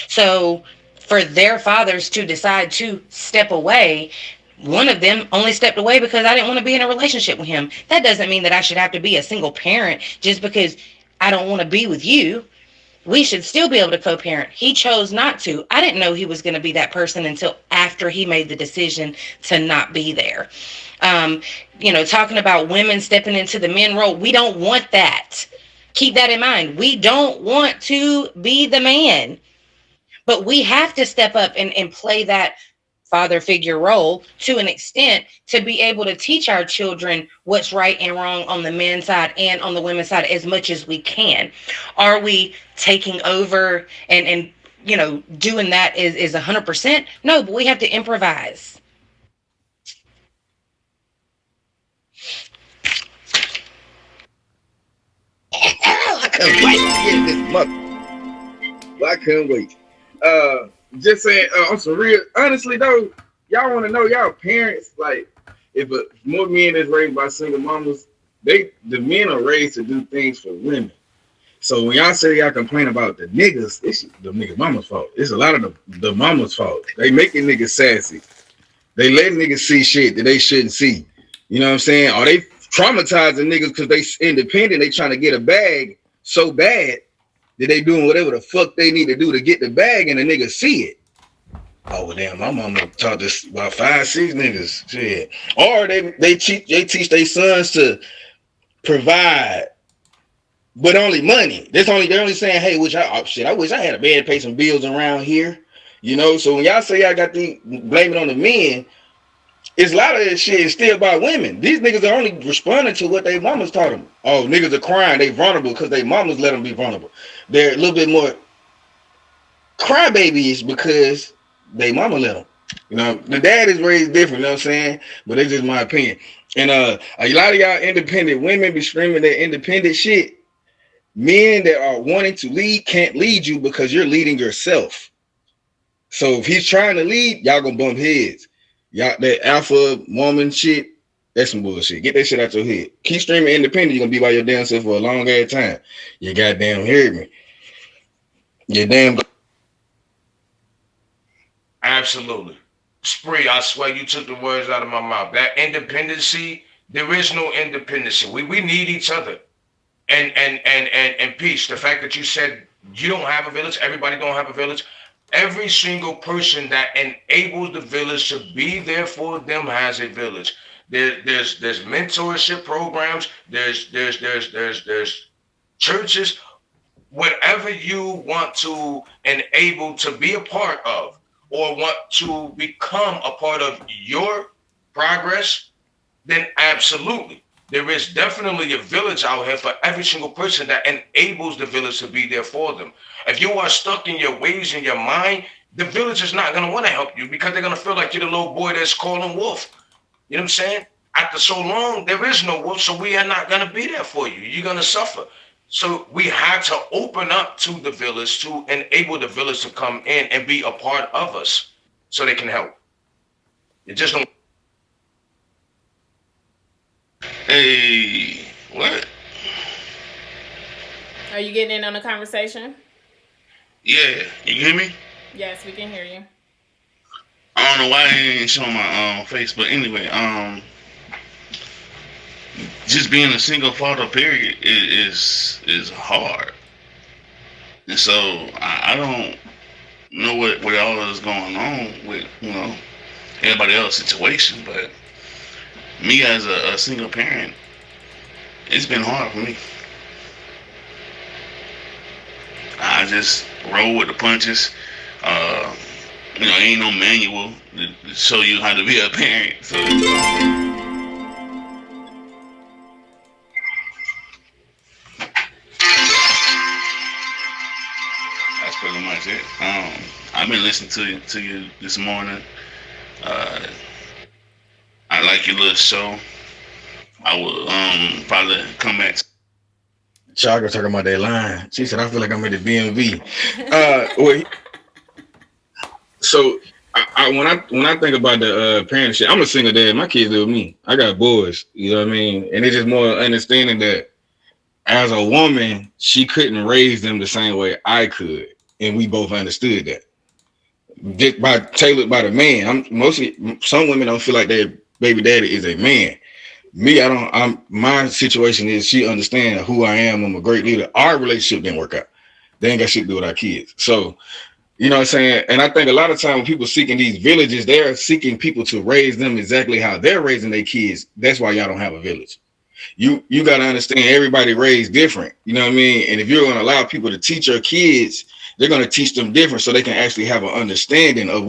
So for their fathers to decide to step away, one of them only stepped away because I didn't want to be in a relationship with him. That doesn't mean that I should have to be a single parent just because I don't want to be with you. We should still be able to co-parent. He chose not to. I didn't know he was going to be that person until after he made the decision to not be there. Um, talking about women stepping into the men role, we don't want that. Keep that in mind. We don't want to be the man, but we have to step up and play that father figure role to an extent to be able to teach our children what's right and wrong on the men's side and on the women's side as much as we can. Are we taking over and doing that is 100%? No, but we have to improvise. I couldn't wait to get this mother. Well, I couldn't wait. Just saying, on some real, honestly though, y'all want to know y'all parents, like, if more men is raised by single mamas, the men are raised to do things for women. So when y'all say y'all complain about the niggas, it's the nigga mama's fault. It's a lot of the mama's fault. They making niggas sassy. They let niggas see shit that they shouldn't see. You know what I'm saying? Are they traumatizing niggas because they independent? They trying to get a bag so bad that they doing whatever the fuck they need to do to get the bag and the niggas see it. Oh well, damn! My mama taught this about 5, 6 niggas. Shit. Or they teach their sons to provide, but only money. They're only saying, hey, I wish I had a bed to pay some bills around here. You know, so when y'all say y'all got the blame it on the men, it's a lot of this shit is still about women. These niggas are only responding to what their mamas taught them. Oh, niggas are crying, they vulnerable because their mamas let them be vulnerable. They're a little bit more crybabies because they mama let them. You know, the dad is raised different, you know what I'm saying? But it's just my opinion. And a lot of y'all independent women be screaming that independent shit. Men that are wanting to lead can't lead you because you're leading yourself. So if he's trying to lead, y'all gonna bump heads. Y'all that alpha woman shit, that's some bullshit. Get that shit out your head. Keep streaming independent, you're gonna be by your damn self for a long ass time. You goddamn hear me. You damn. Absolutely. Spree, I swear you took the words out of my mouth. That independency, there is no independency. We need each other. And peace. The fact that you said you don't have a village, everybody don't have a village. Every single person that enables the village to be there for them has a village. There's mentorship programs. There's churches, whatever you want to enable to be a part of or want to become a part of your progress, then absolutely. There is definitely a village out here for every single person that enables the village to be there for them. If you are stuck in your ways in your mind, the village is not going to want to help you because they're going to feel like you're the little boy that's calling wolf. You know what I'm saying? After so long, there is no wolf, so we are not going to be there for you. You're going to suffer. So we had to open up to the village to enable the village to come in and be a part of us so they can help. You just don't. Hey, what? Are you getting in on the conversation? Yeah, you hear me? Yes, we can hear you. I don't know why I ain't showing my face, but anyway, just being a single father period is hard, and so I don't know what all is going on with everybody else's situation, but me as a single parent, it's been hard for me. I just roll with the punches. Uh, ain't no manual to show you how to be a parent. So that's pretty much it. I've been listening to you this morning. Uh, I like your little show. I will probably come back. Chaga talking about that line. She said, I feel like I'm at the BMV. Well, so when I think about the parent shit, I'm a single dad. My kids live with me. I got boys. You know what I mean? And it's just more understanding that as a woman, she couldn't raise them the same way I could. and we both understood that. Just by tailored by the man. Some women don't feel like their baby daddy is a man. Me, I don't. My situation is she understands who I am. I'm a great leader. Our relationship didn't work out. They ain't got shit to do with our kids. So, you know what I'm saying? And I think a lot of time when people seeking these villages, they're seeking people to raise them exactly how they're raising their kids. That's why y'all don't have a village. You got to understand everybody raised different. You know what I mean? And if you're going to allow people to teach your kids, they're going to teach them different so they can actually have an understanding of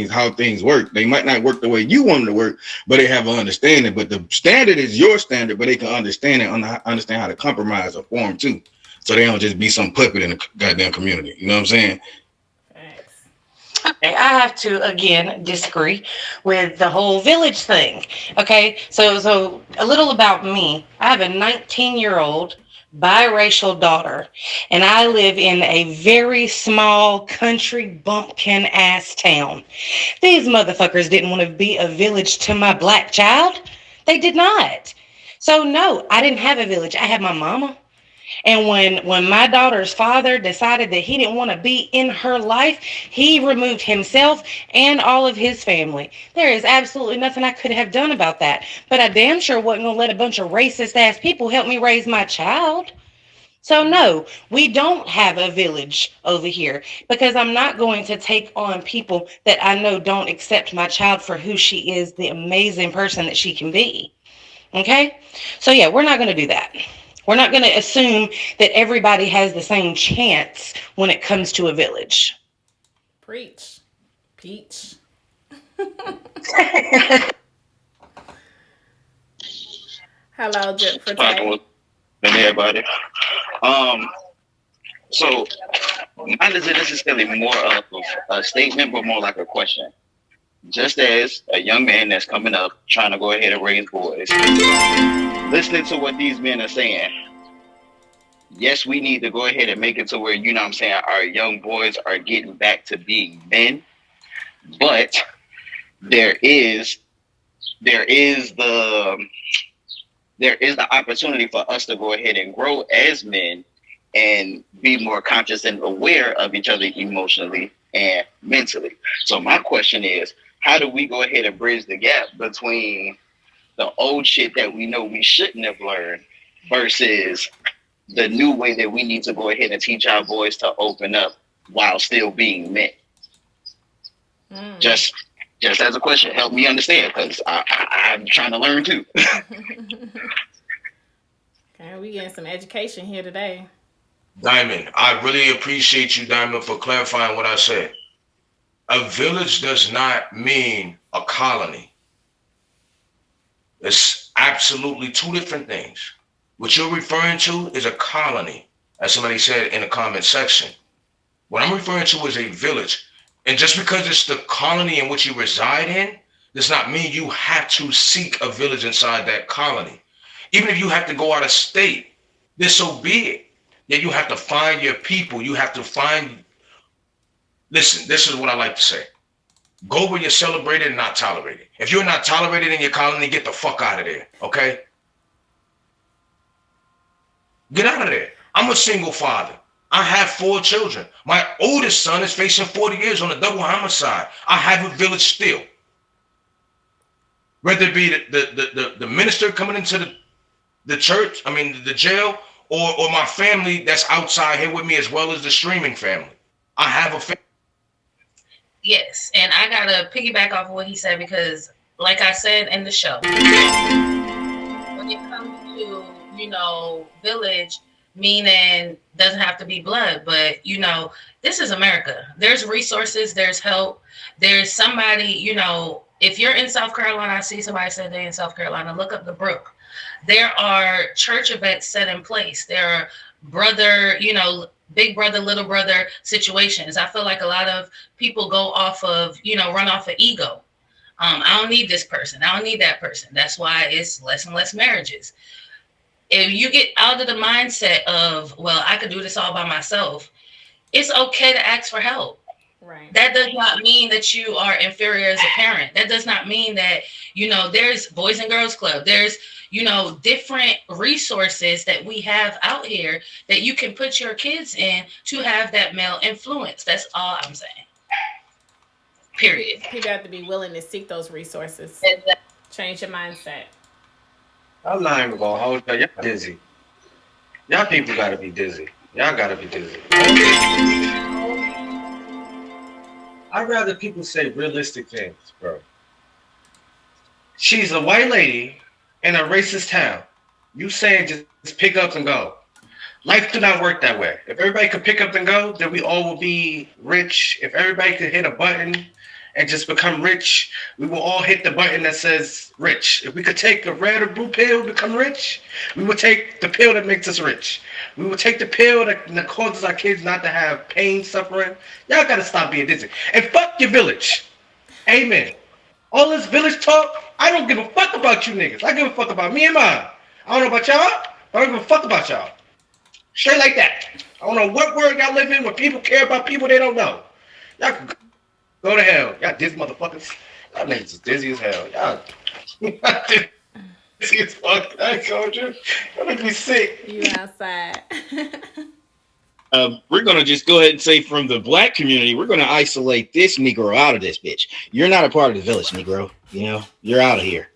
how things work. They might not work the way you want them to work, but they have an understanding. But the standard is your standard, but they can understand it, understand how to compromise or form too. So they don't just be some puppet in the goddamn community. You know what I'm saying? Okay, I have to again disagree with the whole village thing. Okay, so a little about me. I have a 19-year-old biracial daughter, and I live in a very small country bumpkin ass town. These motherfuckers didn't want to be a village to my black child. They did not. So no, I didn't have a village. I had my mama. And when my daughter's father decided that he didn't want to be in her life, he removed himself and all of his family. There is absolutely nothing I could have done about that. But I damn sure wasn't going to let a bunch of racist ass people help me raise my child. So no, we don't have a village over here because I'm not going to take on people that I know don't accept my child for who she is, the amazing person that she can be. Okay? So yeah, we're not going to do that. We're not going to assume that everybody has the same chance when it comes to a village. Preach. Peach. Hello, Jennifer. Hey, everybody. So mine isn't necessarily more of a statement, but more like a question. Just as a young man that's coming up, trying to go ahead and raise boys, listening to what these men are saying, yes, we need to go ahead and make it to where, you know what I'm saying, our young boys are getting back to being men. But there is the opportunity for us to go ahead and grow as men and be more conscious and aware of each other emotionally and mentally. So my question is, how do we go ahead and bridge the gap between the old shit that we know we shouldn't have learned versus the new way that we need to go ahead and teach our boys to open up while still being men? Just as a question, help me understand, because I'm trying to learn too. Okay, we getting some education here today. Diamond, I really appreciate you, Diamond, for clarifying what I said. A village does not mean a colony. It's absolutely two different things. What you're referring to is a colony, as somebody said in the comment section. What I'm referring to is a village. And just because it's the colony in which you reside in, does not mean you have to seek a village inside that colony. Even if you have to go out of state, this so be it. Yet you have to find your people. You have to find. Listen, this is what I like to say. Go where you're celebrated and not tolerated. If you're not tolerated in your colony, get the fuck out of there, okay? Get out of there. I'm a single father. I have 4 children. My oldest son is facing 40 years on a double homicide. I have a village still. Whether it be the minister coming into the church, the jail, or my family that's outside here with me, as well as the streaming family. I have a family. Yes, and I gotta piggyback off of what he said because, like I said in the show, when it comes to, village, meaning doesn't have to be blood, but, this is America. There's resources, there's help, there's somebody, if you're in South Carolina, I see somebody said they're in South Carolina, look up the Brook. There are church events set in place. There are brother, big brother, little brother situations. I feel like a lot of people go off of, run off of ego. I don't need this person. I don't need that person. That's why it's less and less marriages. If you get out of the mindset of, well, I could do this all by myself, it's okay to ask for help. Right. That does not mean that you are inferior as a parent. That does not mean that, there's Boys and Girls Club. There's, different resources that we have out here that you can put your kids in to have that male influence. That's all I'm saying. Period. You got to be willing to seek those resources. Change your mindset. I'm not even gonna hold you. Y'all dizzy. Y'all people gotta be dizzy. Y'all gotta be dizzy. I'd rather people say realistic things, bro. She's a white lady in a racist town. You saying just pick up and go. Life do not work that way. If everybody could pick up and go, then we all will be rich. If everybody could hit a button and just become rich, we will all hit the button that says rich. If we could take a red or blue pill and become rich, we would take the pill that makes us rich. We will take the pill that causes our kids not to have pain, suffering. Y'all gotta stop being dizzy. And fuck your village. Amen. All this village talk, I don't give a fuck about you niggas. I give a fuck about me and mine. I don't know about y'all, but I don't give a fuck about y'all. Straight like that. I don't know what world y'all live in where people care about people they don't know. Y'all can go to hell. Y'all dizzy motherfuckers. Y'all niggas is dizzy as hell. Y'all dizzy as fuck. I told you. Y'all make me sick. You outside. We're going to just go ahead and say from the black community, we're going to isolate this Negro out of this bitch. You're not a part of the village, Negro. You're out of here.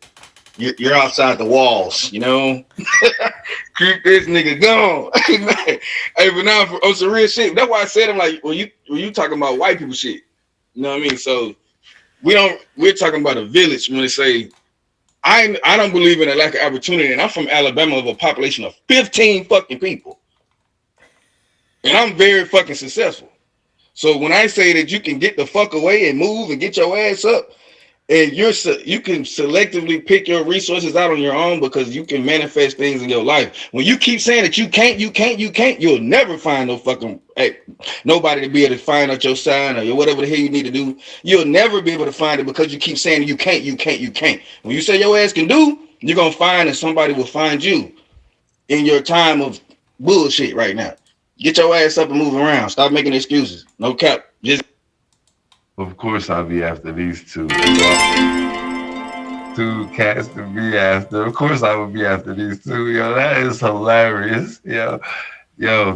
You're outside the walls, Keep this nigga gone. Hey, but now on some real shit. That's why I said I'm like, when you talking about white people shit. You know what I mean? So we're talking about a village when they say I don't believe in a lack of opportunity, and I'm from Alabama of a population of 15 fucking people. And I'm very fucking successful. So when I say that you can get the fuck away and move and get your ass up, and you can selectively pick your resources out on your own because you can manifest things in your life. When you keep saying that you can't, you'll never find nobody to be able to find out your sign or whatever the hell you need to do. You'll never be able to find it because you keep saying you can't. When you say your ass can do, you're gonna find that somebody will find you in your time of bullshit right now. Get your ass up and move around. Stop making excuses. No cap. Just Of course, I'll be after these two. Two cats to be after. Of course, I would be after these two. Yo, that is hilarious. Yo,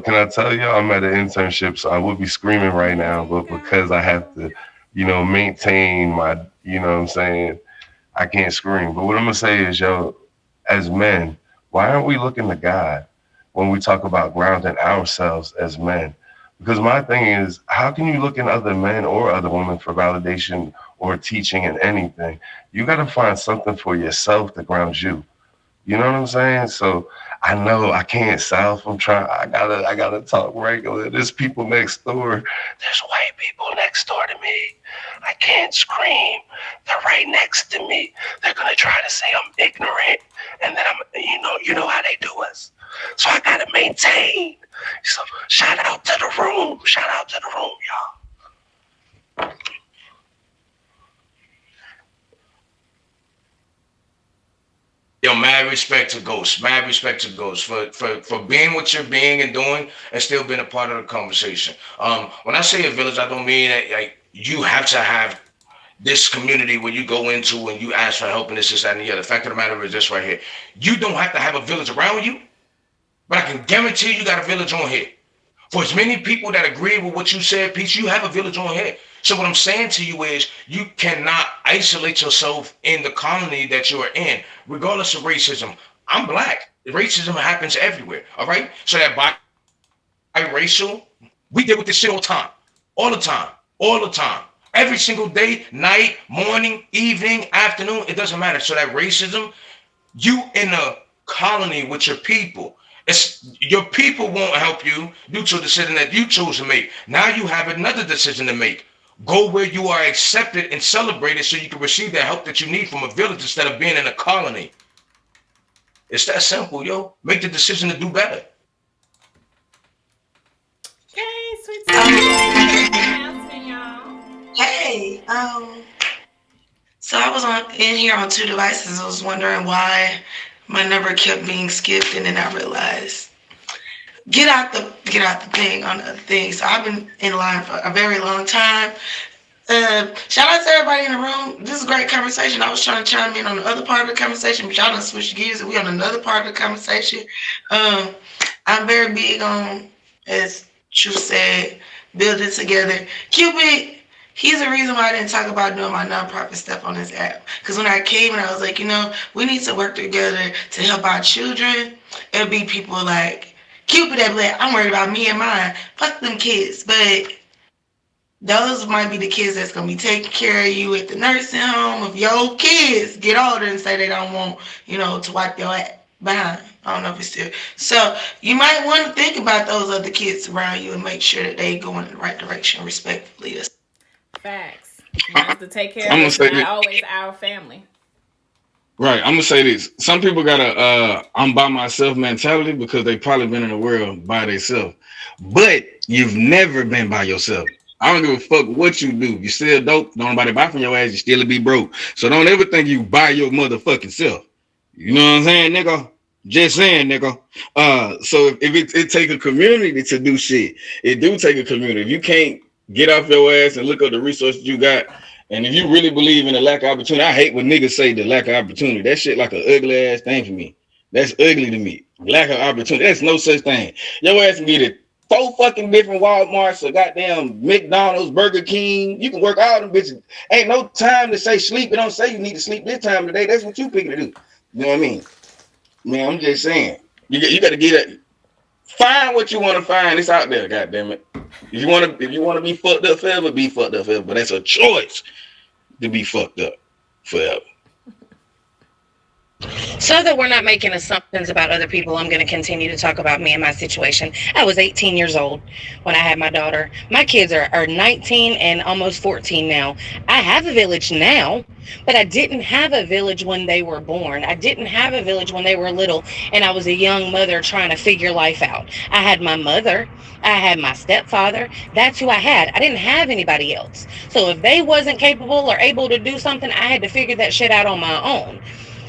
can I tell you, I'm at an internship, so I would be screaming right now, but because I have to, maintain my, what I'm saying, I can't scream. But what I'm going to say is, as men, why aren't we looking to God when we talk about grounding ourselves as men? Because my thing is, how can you look in other men or other women for validation or teaching in anything? You got to find something for yourself that grounds you. You know what I'm saying? So I know I can't south. I gotta talk regular. There's people next door. There's white people next door to me. I can't scream. They're right next to me. They're gonna try to say I'm ignorant, and then you know how they do us. So I gotta maintain. So shout out to the room. Shout out to the room, y'all. Yo, mad respect to Ghost. Mad respect to Ghost for being what you're being and doing and still being a part of the conversation. When I say a village, I don't mean that you have to have this community where you go into and you ask for help and this, that, and the other. The fact of the matter is this right here. You don't have to have a village around you, but I can guarantee you got a village on here. For as many people that agree with what you said, Peach, you have a village on here. So what I'm saying to you is you cannot isolate yourself in the colony that you're in, regardless of racism. I'm black. Racism happens everywhere, all right? So that biracial, we deal with this shit all the time. All the time. All the time. Every single day, night, morning, evening, afternoon, it doesn't matter. So that racism, you in a colony with your people. Your people won't help you due to a decision that you chose to make. Now you have another decision to make. Go where you are accepted and celebrated so you can receive the help that you need from a village instead of being in a colony. It's that simple, yo. Make the decision to do better. Hey, sweet announcement, y'all. Hey, so I was in here on two devices. I was wondering why my number kept being skipped, and then I realized get out the thing on the thing. So I've been in line for a very long time. Shout out to everybody in the room. This is a great conversation. I was trying to chime in on the other part of the conversation, but y'all done switched gears and we on another part of the conversation. I'm very big on, as Truth said, building together. Cupid, he's the reason why I didn't talk about doing my nonprofit stuff on this app. Because when I came and I was like, we need to work together to help our children. It'll be people like Cupid that be like, I'm worried about me and mine. Fuck them kids. But those might be the kids that's going to be taking care of you at the nursing home. If your kids get older and say they don't want, to wipe your ass behind. I don't know if it's still. So you might want to think about those other kids around you and make sure that they go in the right direction respectfully. Facts. You have to take care I'm of gonna us, say not always our family. Right. I'm gonna say this. Some people got a I'm by myself mentality because they probably been in the world by themselves. But you've never been by yourself. I don't give a fuck what you do. You still dope. Don't nobody buy from your ass. You still be broke. So don't ever think you buy your motherfucking self. You know what I'm saying, nigga? Just saying, nigga. So if it take a community to do shit, it do take a community. If you can't get off your ass and look up the resources you got, and if you really believe in the lack of opportunity, I hate when niggas say the lack of opportunity. That shit like an ugly ass thing for me. That's ugly to me. Lack of opportunity. That's no such thing. Your ass can get it 4 fucking different Walmarts or goddamn McDonald's, Burger King. You can work all them bitches. Ain't no time to say sleep. It don't say you need to sleep this time today. That's what you picking to do. You know what I mean? Man, I'm just saying. You got to get it. Find what you want to find. It's out there, goddamn it. If you want to be fucked up forever, be fucked up forever. But that's a choice to be fucked up forever. So that we're not making assumptions about other people, I'm going to continue to talk about me and my situation. I was 18 years old when I had my daughter. My kids are 19 and almost 14 now. I have a village now, but I didn't have a village when they were born. I didn't have a village when they were little, and I was a young mother trying to figure life out. I had my mother. I had my stepfather. That's who I had. I didn't have anybody else. So if they wasn't capable or able to do something, I had to figure that shit out on my own.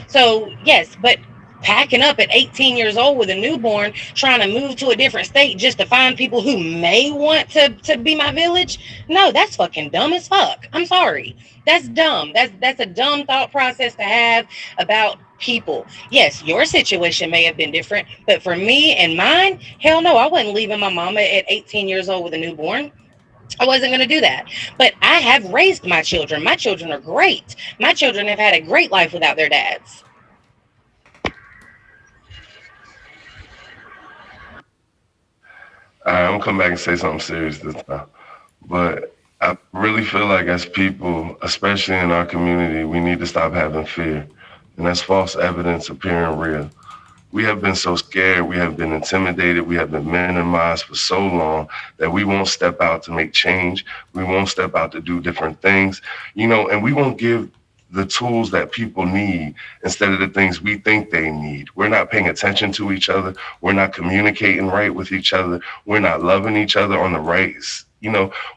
So, yes, but packing up at 18 years old with a newborn, trying to move to a different state just to find people who may want to be my village, no, that's fucking dumb as fuck. I'm sorry. That's dumb. That's a dumb thought process to have about people. Yes, your situation may have been different, but for me and mine, hell no, I wasn't leaving my mama at 18 years old with a newborn. I wasn't going to do that. But I have raised my children. My children are great. My children have had a great life without their dads. I'm gonna come back and say something serious this time. But I really feel like as people, especially in our community, we need to stop having fear. And that's false evidence appearing real. We have been so scared, we have been intimidated, we have been minimized for so long that we won't step out to make change. We won't step out to do different things, and we won't give the tools that people need instead of the things we think they need. We're not paying attention to each other. We're not communicating right with each other. We're not loving each other on the right.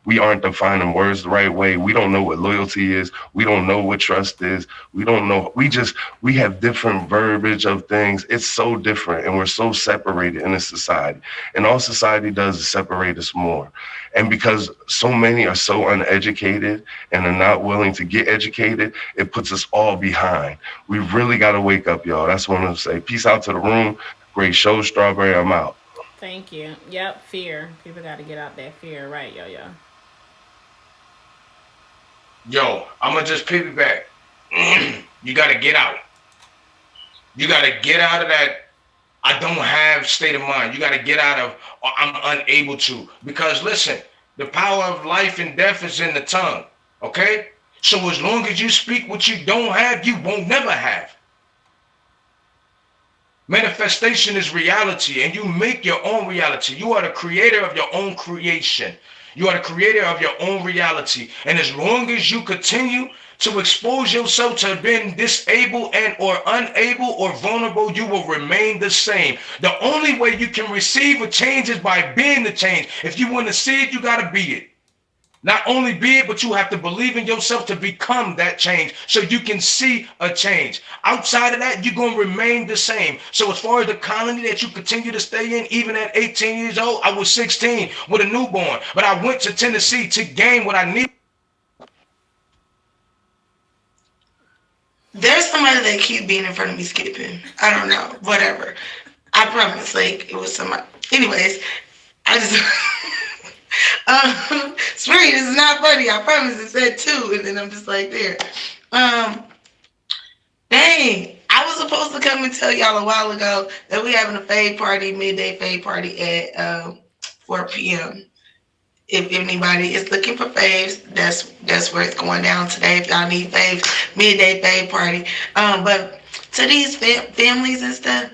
We aren't defining words the right way. We don't know what loyalty is. We don't know what trust is. We don't know. We have different verbiage of things. It's so different, and we're so separated in this society. And all society does is separate us more. And because so many are so uneducated and are not willing to get educated, it puts us all behind. We really got to wake up, y'all. That's what I'm going to say. Peace out to the room. Great show, Strawberry. I'm out. Thank you. Yep, fear. People got to get out that fear, right, yo. Yo, I'm going to just piggyback. You got to get out. You got to get out of that I don't have state of mind. You got to get out of, or I'm unable to. Because listen, the power of life and death is in the tongue, okay? So as long as you speak what you don't have, you won't never have. Manifestation is reality, and you make your own reality. You are the creator of your own creation. You are the creator of your own reality. And as long as you continue to expose yourself to being disabled and or unable or vulnerable, you will remain the same. The only way you can receive a change is by being the change. If you want to see it, you got to be it. Not only be it, but you have to believe in yourself to become that change so you can see a change. Outside of that, you're going to remain the same. So as far as the colony that you continue to stay in, even at 18 years old, I was 16 with a newborn, but I went to Tennessee to gain what I need. There's somebody that keeps being in front of me skipping. I don't know. Whatever. I promise. Like, it was somebody. Anyways, I just... Spirit, this is not funny. I promise it said 2. And then I'm just like, there. Dang. I was supposed to come and tell y'all a while ago that we're having a fade party, midday fade party at 4 p.m. If anybody is looking for faves, that's where it's going down today. If y'all need faves, midday fade party. But to these families and stuff,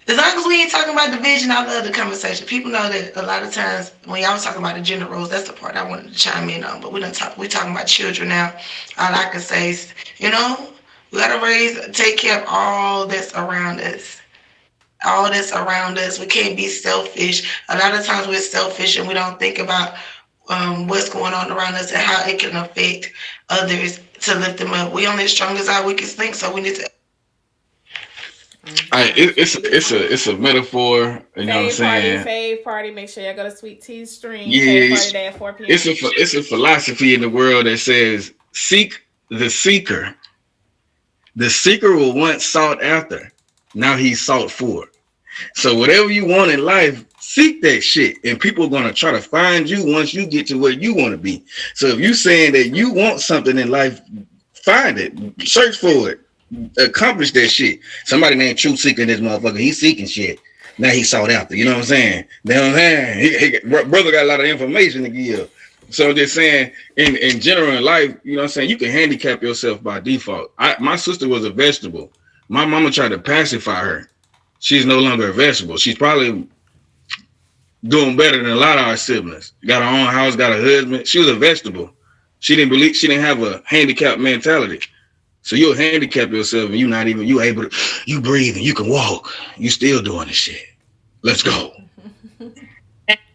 as long as we ain't talking about division, I love the conversation. People know that a lot of times when y'all was talking about the gender roles, that's the part I wanted to chime in on. But we talking about children now. All I can say is, we gotta take care of all that's around us. All that's around us. We can't be selfish. A lot of times we're selfish and we don't think about what's going on around us and how it can affect others to lift them up. We only as strong as our weakest link, so we need to. It's a metaphor. You know what I'm saying? Fave party. Make sure y'all go to Sweet Tea's stream. Yeah, fave party day at 4 p.m. It's a philosophy in the world that says seek the seeker. The seeker was once sought after. Now he's sought for. So whatever you want in life, seek that shit. And people are going to try to find you once you get to where you want to be. So if you're saying that you want something in life, find it. Search for it. Accomplish that shit. Somebody named Truth Seeker this motherfucker. He's seeking shit. Now he's sought after. You know what I'm saying? Brother got a lot of information to give. So I'm just saying, in general in life, you know what I'm saying, you can handicap yourself by default. My sister was a vegetable. My mama tried to pacify her. She's no longer a vegetable. She's probably doing better than a lot of our siblings. Got her own house, got a husband. She was a vegetable. She didn't have a handicap mentality. So you'll handicap yourself and you able to, you breathe and you can walk. You still doing this shit. Let's go.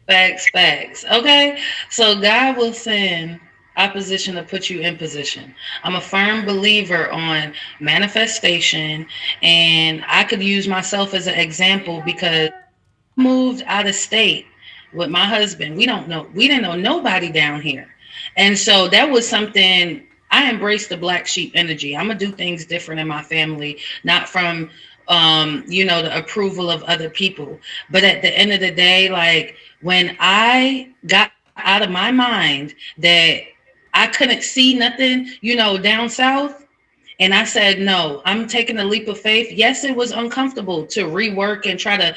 Facts. Okay. So God will send opposition to put you in position. I'm a firm believer on manifestation, and I could use myself as an example because I moved out of state with my husband. We didn't know nobody down here. And so that was something. I embrace the black sheep energy. I'm gonna do things different in my family, not from the approval of other people. But at the end of the day, like when I got out of my mind that I couldn't see nothing, down south, and I said, no, I'm taking a leap of faith. Yes, it was uncomfortable to rework and try to,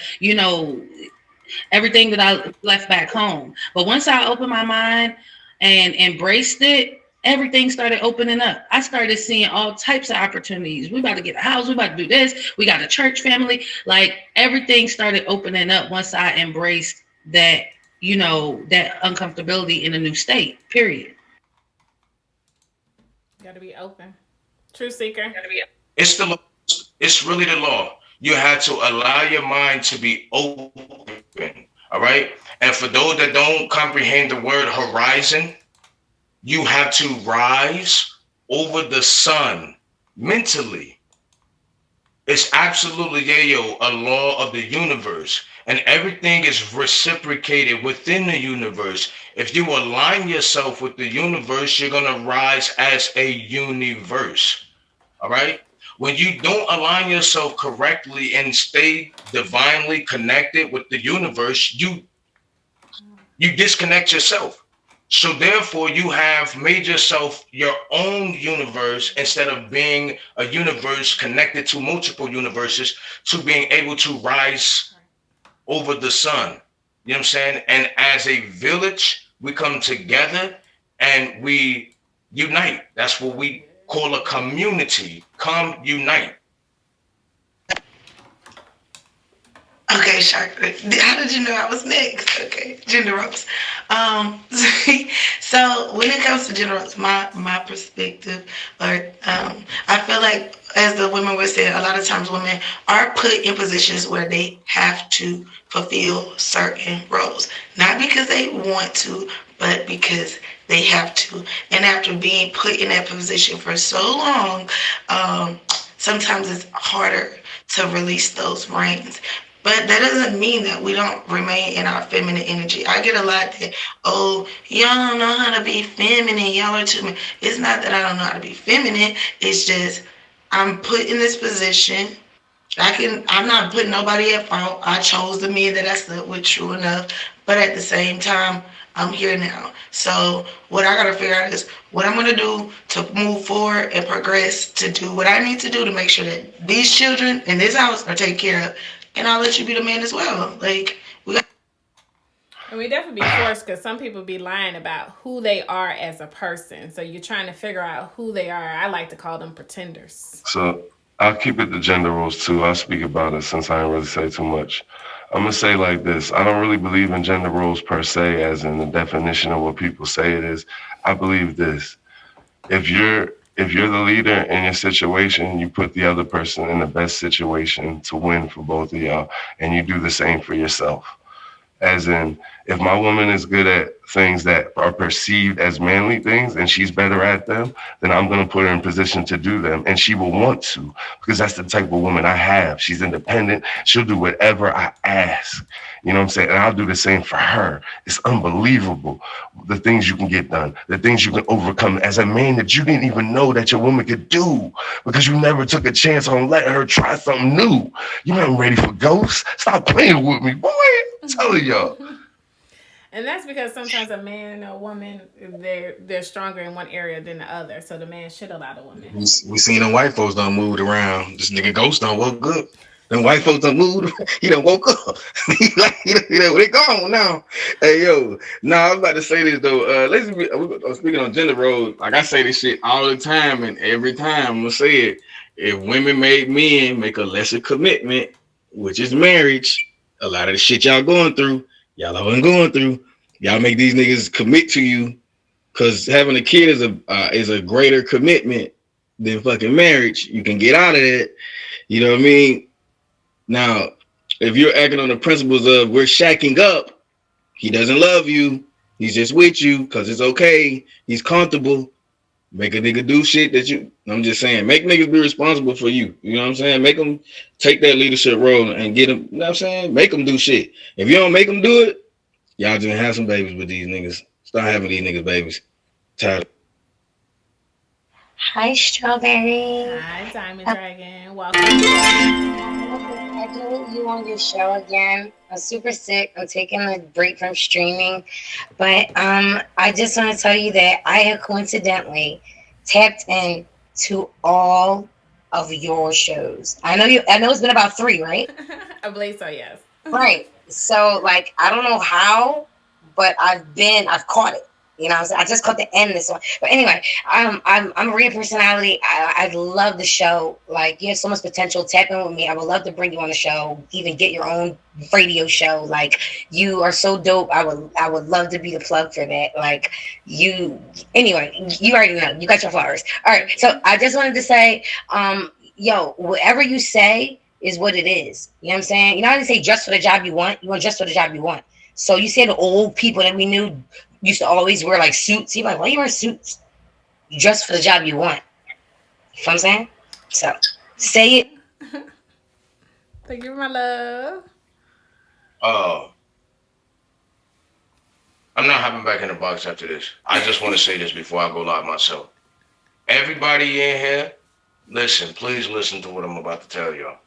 everything that I left back home. But once I opened my mind and embraced it, everything started opening up. I started seeing all types of opportunities. We about to get a house. We about to do this. We got a church family. Like everything started opening up once I embraced that, that uncomfortability in a new state, period. Got to be open. True seeker. It's really the law. You have to allow your mind to be open. All right. And for those that don't comprehend the word horizon, you have to rise over the sun mentally. It's absolutely a law of the universe, and everything is reciprocated within the universe. If you align yourself with the universe, you're going to rise as a universe. All right. When you don't align yourself correctly and stay divinely connected with the universe, you disconnect yourself. So therefore, you have made yourself your own universe instead of being a universe connected to multiple universes, to being able to rise over the sun. You know what I'm saying? And as a village, we come together and we unite. That's what we call a community. Come unite. Okay, Chakra. How did you know I was next? Okay, gender roles. So when it comes to gender roles, my perspective, I feel like, as the women were saying, a lot of times women are put in positions where they have to fulfill certain roles, not because they want to, but because they have to. And after being put in that position for so long, sometimes it's harder to release those reins. But that doesn't mean that we don't remain in our feminine energy. I get a lot that, y'all don't know how to be feminine. Y'all are too. It's not that I don't know how to be feminine. It's just I'm put in this position. I'm not putting nobody at fault. I chose the men that I slept with, true enough. But at the same time, I'm here now. So what I gotta figure out is what I'm gonna do to move forward and progress to do what I need to do to make sure that these children in this house are taken care of. And I'll let you be the man as well. Like And we definitely be forced because some people be lying about who they are as a person. So you're trying to figure out who they are. I like to call them pretenders. So I'll keep it to gender roles too. I'll speak about it since I didn't really say too much. I'm gonna say like this. I don't really believe in gender roles per se, as in the definition of what people say it is. I believe this. If you're the leader in your situation, you put the other person in the best situation to win for both of y'all, and you do the same for yourself. As in, if my woman is good at things that are perceived as manly things and she's better at them, then I'm going to put her in position to do them. And she will want to, because that's the type of woman I have. She's independent. She'll do whatever I ask. You know what I'm saying? And I'll do the same for her. It's unbelievable the things you can get done, the things you can overcome as a man that you didn't even know that your woman could do because you never took a chance on letting her try something new. You ain't ready for ghosts. Stop playing with me, boy. I'm telling y'all. And that's because sometimes a man and a woman, they're stronger in one area than the other. So the man should allow the woman. We seen them white folks done moved around. This nigga Ghost done woke up. Them white folks done moved. He done woke up. They gone now. Hey yo, I'm about to say this though. Speaking on gender roles, like I say this shit all the time, and every time I'm gonna say it. If women made men make a lesser commitment, which is marriage, a lot of the shit y'all going through, y'all haven't going through. Y'all make these niggas commit to you, because having a kid is a greater commitment than fucking marriage. You can get out of it. You know what I mean? Now, if you're acting on the principles of we're shacking up, he doesn't love you. He's just with you because it's okay. He's comfortable. Make a nigga do shit I'm just saying, make niggas be responsible for you. You know what I'm saying? Make them take that leadership role and get them, you know what I'm saying? Make them do shit. If you don't make them do it, y'all just have some babies with these niggas. Start having these niggas babies. Tired. Hi, Strawberry. Hi, Diamond Dragon. Welcome. I do you on your show again. I'm super sick. I'm taking a break from streaming. But I just want to tell you that I have coincidentally tapped in to all of your shows. I know it's been about 3, right? I believe so, yes. Right. So like I don't know how, but I've caught it. You know what I'm saying? I just caught the end of this one. But anyway, I'm a real personality. I love the show. Like, you have so much potential. Tap in with me. I would love to bring you on the show, even get your own radio show. Like, you are so dope. I would love to be the plug for that. Like, anyway, you already know. You got your flowers. All right. So I just wanted to say, whatever you say is what it is. You know what I'm saying? You know how they say just for the job you want? You want just for the job you want. So you say the old people that we knew used to always wear like suits. You're like, why you wear suits? You dress for the job you want. You know what I'm saying? So say it. Thank you for my love. I'm not hopping back in the box after this. I just want to say this before I go live myself. Everybody in here, please listen to what I'm about to tell y'all.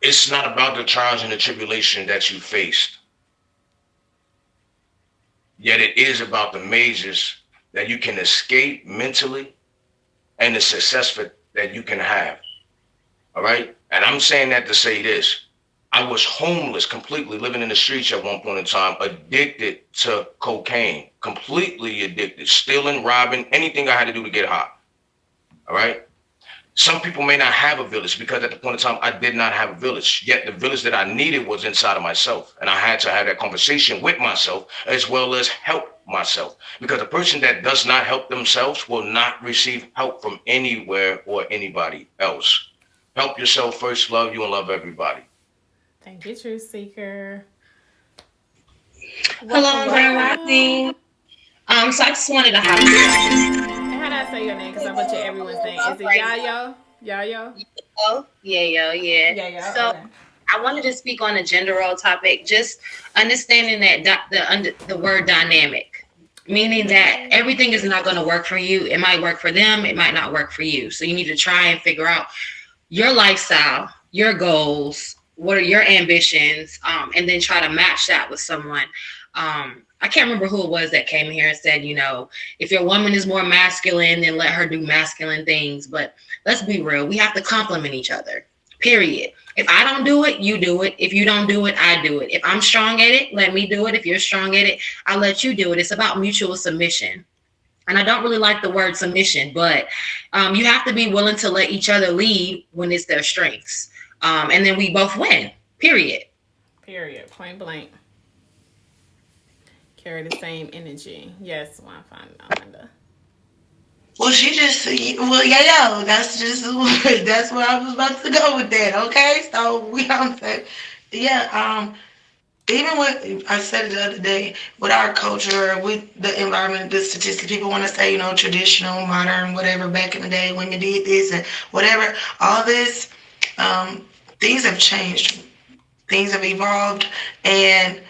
It's not about the trials and the tribulation that you faced. Yet it is about the mazes that you can escape mentally and the success that you can have. All right? And I'm saying that to say this. I was homeless, completely living in the streets at one point in time, addicted to cocaine, completely addicted, stealing, robbing, anything I had to do to get high. All right? Some people may not have a village because at the point in time, I did not have a village. Yet the village that I needed was inside of myself. And I had to have that conversation with myself as well as help myself. Because a person that does not help themselves will not receive help from anywhere or anybody else. Help yourself first, love you, and love everybody. Thank you, Truth Seeker. Hello, Grand Rising. So I just wanted to have how do I say your name? Because I butcher everyone's name. Is it Yayo? Yayo? Oh, yeah. So okay. I wanted to speak on a gender role topic, just understanding that the word dynamic. meaning that everything is not going to work for you. It might work for them. It might not work for you. So you need to try and figure out your lifestyle, your goals, what are your ambitions, and then try to match that with someone. I can't remember who it was that came here and said, you know, if your woman is more masculine, then let her do masculine things. But let's be real. We have to complement each other, period. If I don't do it, you do it. If you don't do it, I do it. If I'm strong at it, let me do it. If you're strong at it, I'll let you do it. It's about mutual submission. And I don't really like the word submission, but you have to be willing to let each other lead when it's their strengths. And then we both win, period. Period. Point blank. Carry the same energy. Yes, Amanda. Well, she just, yeah, that's where I was about to go with that. Okay, so we don't say, yeah. Even with, I said it the other day, with our culture, with the environment, the statistics, people want to say, you know, traditional, modern, whatever. Back in the day, women did this and whatever. All this, things have changed, things have evolved, and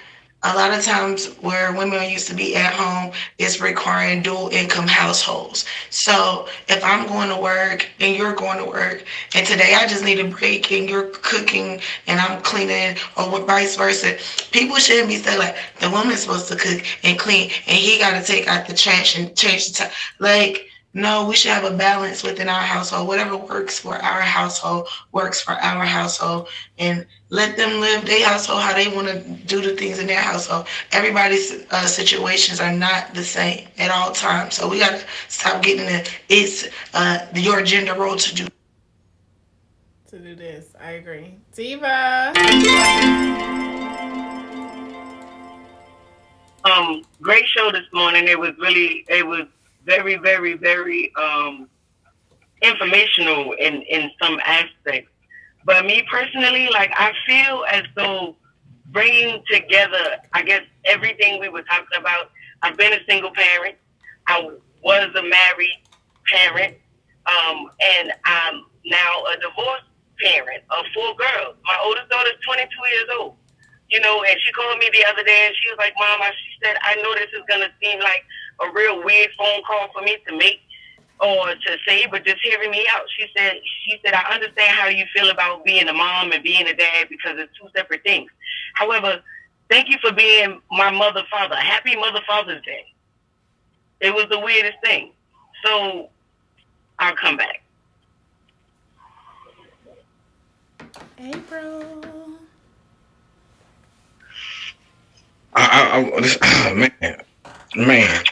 a lot of times where women used to be at home, it's requiring dual income households. So if I'm going to work and you're going to work, and today I just need a break and you're cooking and I'm cleaning, or vice versa, people shouldn't be saying like the woman's supposed to cook and clean and he got to take out the trash and change the time. Like, no, we should have a balance within our household. Whatever works for our household works for our household, and let them live their household how they want to do the things in their household. Everybody's situations are not the same at all times. So we got to stop getting it's your gender role to do this. I agree. Diva. Great show this morning. It was very, very, very informational in some aspects. But me personally, like, I feel as though bringing together, I guess, everything we were talking about. I've been a single parent. I was a married parent. And I'm now a divorced parent of 4 girls. My oldest daughter is 22 years old. You know, and she called me the other day and she was like, Mama, she said, I know this is going to seem like a real weird phone call for me to make or to say, but just hearing me out. She said, I understand how you feel about being a mom and being a dad because it's 2 separate things. However, thank you for being my mother, father. Happy Mother Father's Day. It was the weirdest thing. So I'll come back. April. Man.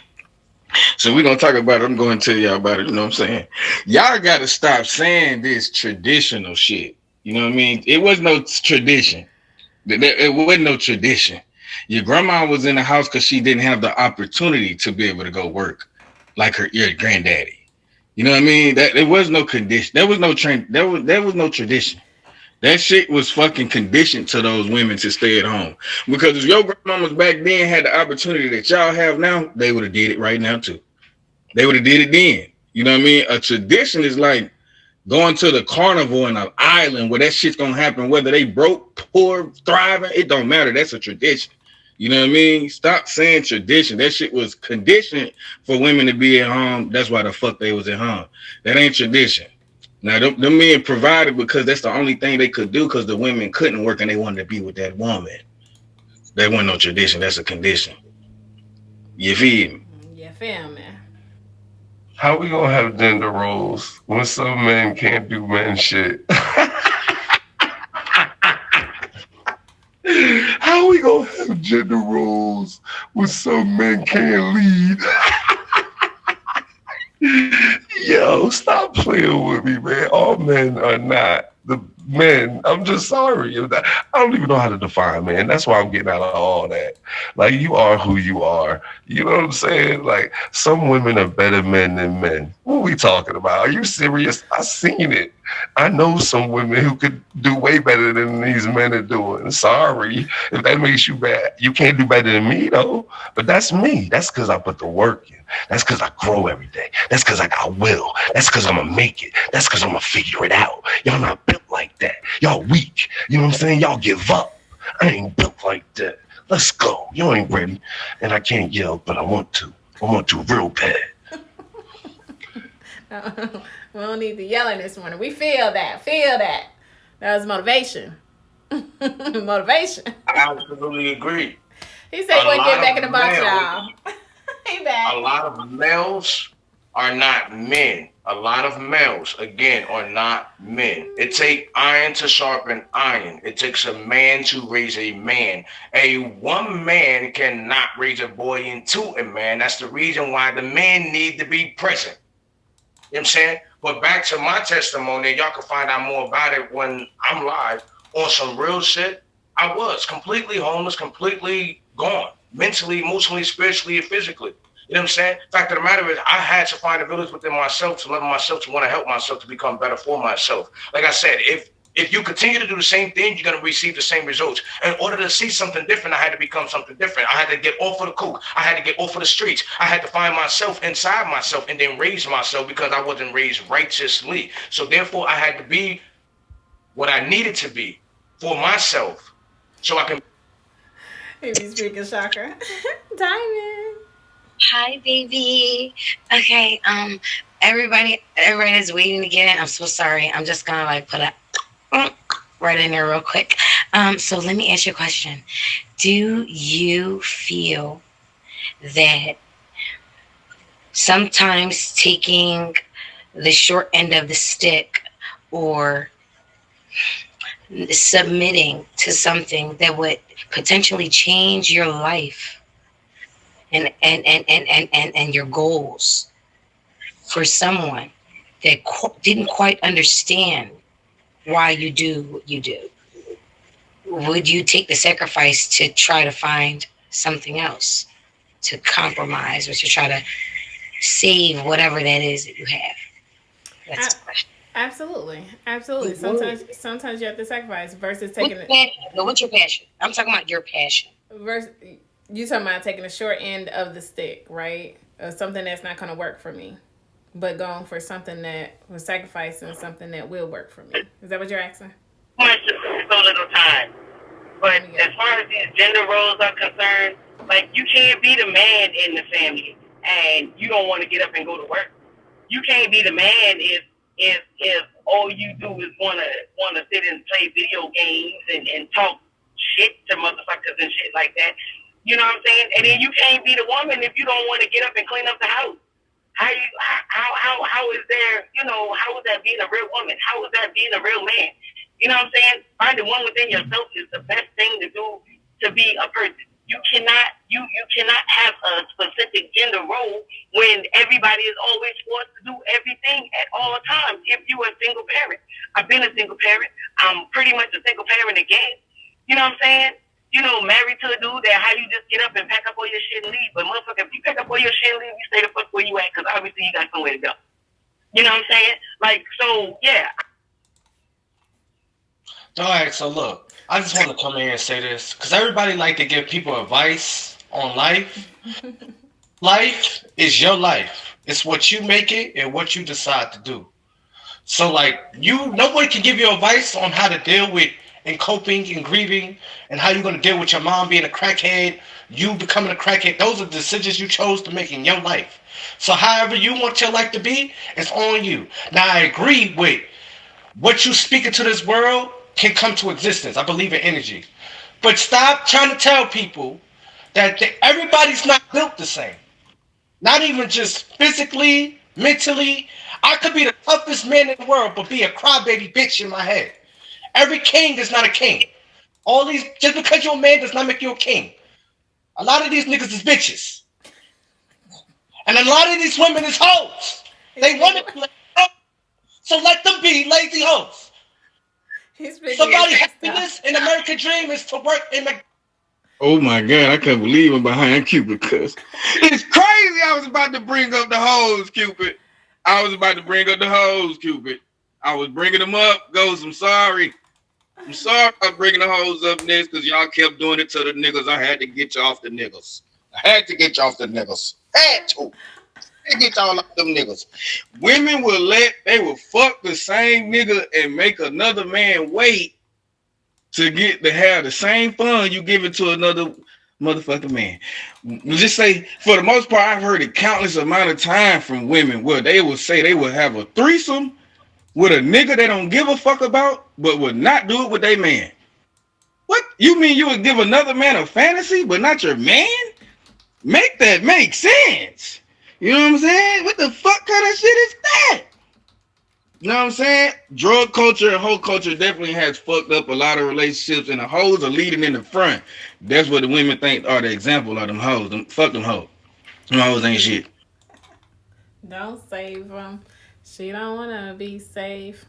So we're gonna talk about it. I'm going to tell y'all about it. You know what I'm saying? Y'all gotta stop saying this traditional shit. You know what I mean? It was no tradition. It wasn't no tradition. Your grandma was in the house because she didn't have the opportunity to be able to go work like your granddaddy. You know what I mean? That it was no condition. There was no trend. There was no tradition. That shit was fucking conditioned to those women to stay at home. Because if your grandmamas back then had the opportunity that y'all have now, they would have did it right now too. They would have did it then. You know what I mean? A tradition is like going to the carnival in an island where that shit's gonna happen, whether they broke, poor, thriving, it don't matter. That's a tradition. You know what I mean? Stop saying tradition. That shit was conditioned for women to be at home. That's why the fuck they was at home. That ain't tradition. Now, them men provided because that's the only thing they could do because the women couldn't work and they wanted to be with that woman. That wasn't no tradition. That's a condition. You feel me? You feel me? How we gonna have gender roles when some men can't do men shit? How we gonna have gender roles when some men can't lead? Yo, stop playing with me, man. All men are not the men. I'm just sorry. I don't even know how to define man. That's why I'm getting out of all that. Like, you are who you are. You know what I'm saying? Like, some women are better men than men. What are we talking about? Are you serious? I seen it. I know some women who could do way better than these men are doing. Sorry if that makes you bad. You can't do better than me, though. But that's me. That's because I put the work in. That's because I grow every day. That's because I got will. That's because I'm going to make it. That's because I'm going to figure it out. Y'all not built like that. Y'all weak. You know what I'm saying? Y'all give up. I ain't built like that. Let's go. You ain't ready. And I can't yell, but I want to. I want to real bad. We don't need the yelling this morning. We feel that. Feel that. That was motivation. Motivation. I absolutely agree. He said he wouldn't get back in the box, males- y'all. He back. A lot of males are not men. A lot of males, again, are not men. It takes iron to sharpen iron. It takes a man to raise a man. One man cannot raise a boy into a man. That's the reason why the men need to be present. You know what I'm saying? But back to my testimony, y'all can find out more about it when I'm live on some real shit. I was completely homeless, completely gone, mentally, emotionally, spiritually, and physically. You know what I'm saying? Fact of the matter is, I had to find a village within myself to love myself, to want to help myself, to become better for myself. Like I said, if you continue to do the same thing, you're going to receive the same results. In order to see something different, I had to become something different. I had to get off of the coke. I had to get off of the streets. I had to find myself inside myself and then raise myself because I wasn't raised righteously. So therefore, I had to be what I needed to be for myself so I can. He be speaking chakra. Diamond. Hi, baby. Okay, everybody is waiting to get in. I'm so sorry. I'm just gonna like put a right in there real quick. So let me ask you a question. Do you feel that sometimes taking the short end of the stick or submitting to something that would potentially change your life and your goals for someone that didn't quite understand why you do what you do, would you take the sacrifice to try to find something else, to compromise or to try to save whatever that is that you have? That's the question. Absolutely. Sometimes you have to sacrifice versus taking it. What's your passion? I'm talking about your passion. You talking about taking the short end of the stick, right? Something that's not going to work for me, but going for something that was sacrificing something that will work for me. Is that what you're asking? Much so little time. But as far as these gender roles are concerned, like you can't be the man in the family and you don't want to get up and go to work. You can't be the man if all you do is wanna sit and play video games and talk shit to motherfuckers and shit like that. You know what I'm saying? And then you can't be the woman if you don't want to get up and clean up the house. How is there, how is that being a real woman? How is that being a real man? You know what I'm saying? Finding one within yourself is the best thing to do to be a person. You cannot have a specific gender role when everybody is always forced to do everything at all times. If you are a single parent, I've been a single parent. I'm pretty much a single parent again. You know what I'm saying? Married to a dude that how you just get up and pack up all your shit and leave. But motherfucker, if you pack up all your shit and leave, you stay the fuck where you at, because obviously you got somewhere to go. You know what I'm saying? Like, so, yeah. All right, so look, I just want to come in here and say this, because everybody like to give people advice on life. Life is your life. It's what you make it and what you decide to do. So, like, nobody can give you advice on how to deal with and coping and grieving and how you're going to deal with your mom being a crackhead, you becoming a crackhead. Those are decisions you chose to make in your life. So however you want your life to be, it's on you. Now, I agree with what you speak into this world can come to existence. I believe in energy. But stop trying to tell people that everybody's not built the same. Not even just physically, mentally. I could be the toughest man in the world, but be a crybaby bitch in my head. Every king is not a king. Just because you're a man does not make you a king. A lot of these niggas is bitches. And a lot of these women is hoes. They want to be so let them be lazy hoes. Somebody happiness in American dream is to work in the. Oh my God, I can't believe I'm behind Cupid, cuz it's crazy. I was about to bring up the hoes, Cupid. I was bringing them up. Ghost, I'm sorry. I'm sorry I'm bringing the hoes up next because y'all kept doing it to the niggas. I had to get you off the niggas. Had to get y'all off them niggas. Women they will fuck the same nigga and make another man wait to have the same fun you give it to motherfucking man. Just say, for the most part, I've heard it countless amount of time from women where they will say they will have a threesome with a nigga they don't give a fuck about, but would not do it with their man. What? You mean you would give another man a fantasy, but not your man? Make that make sense. You know what I'm saying? What the fuck kind of shit is that? You know what I'm saying? Drug culture and hoe culture definitely has fucked up a lot of relationships, and the hoes are leading in the front. That's what the women think are the example of them hoes. Fuck them hoes. Them hoes ain't shit. Don't save them. She don't want to be safe.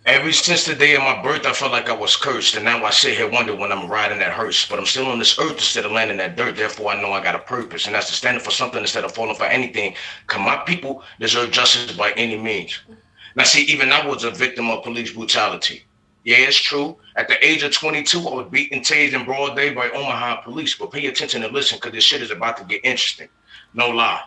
Ever since the day of my birth, I felt like I was cursed, and now I sit here wonder when I'm riding that hearse. But I'm still on this earth instead of landing that dirt. Therefore, I know I got a purpose, and that's to stand for something instead of falling for anything. Cause my people deserve justice by any means. Now, see, even I was a victim of police brutality. Yeah, it's true. At the age of 22, I was beaten, tased in broad day by Omaha police. But pay attention and listen, because this shit is about to get interesting. No lie.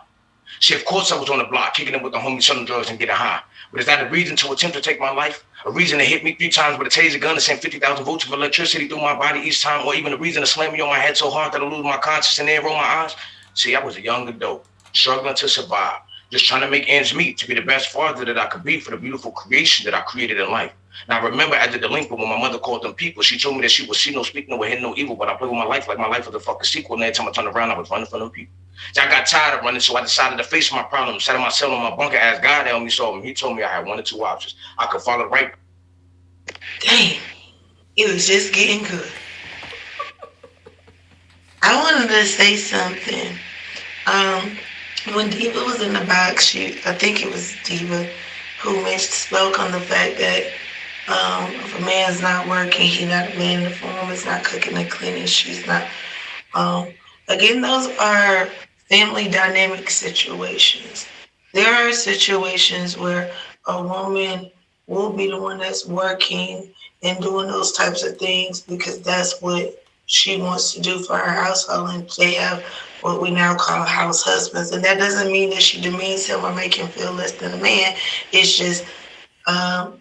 See, of course I was on the block, kicking it with the homies, selling drugs and getting high. But is that a reason to attempt to take my life? A reason to hit me 3 times with a taser gun and send 50,000 volts of electricity through my body each time? Or even a reason to slam me on my head so hard that I lose my conscience and then roll my eyes? See, I was a young adult, struggling to survive. Just trying to make ends meet to be the best father that I could be for the beautiful creation that I created in life. Now, I remember as a delinquent, when my mother called them people, she told me that she would see no, speak no, or hear no evil, but I played with my life like my life was a fucking sequel, and every time I turned around, I was running from them people. So I got tired of running, so I decided to face my problem, sat in my cell in my bunker, asked God to help me solve them. He told me I had 1 or 2 options. I could follow right. Dang, it was just getting good. I wanted to say something. When Diva was in the box, I think it was Diva who spoke on the fact that if a man's not working, he's not a man in the form, is not cooking and cleaning, she's not. Again, those are family dynamic situations. There are situations where a woman will be the one that's working and doing those types of things because that's what she wants to do for her household, and they have what we now call house husbands. And that doesn't mean that she demeans him or make him feel less than a man. It's just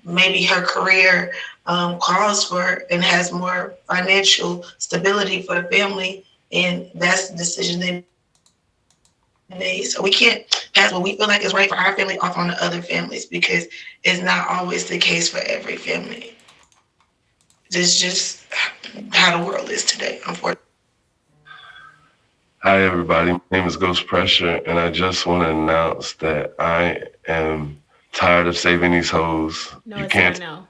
maybe her career calls for and has more financial stability for the family, and that's the decision they made. So we can't pass what we feel like is right for our family off on the other families, because it's not always the case for every family. It's just how the world is today, unfortunately. Hi, everybody. My name is Ghost Pressure, and I just want to announce that I am tired of saving these hoes. No, You it's can't. not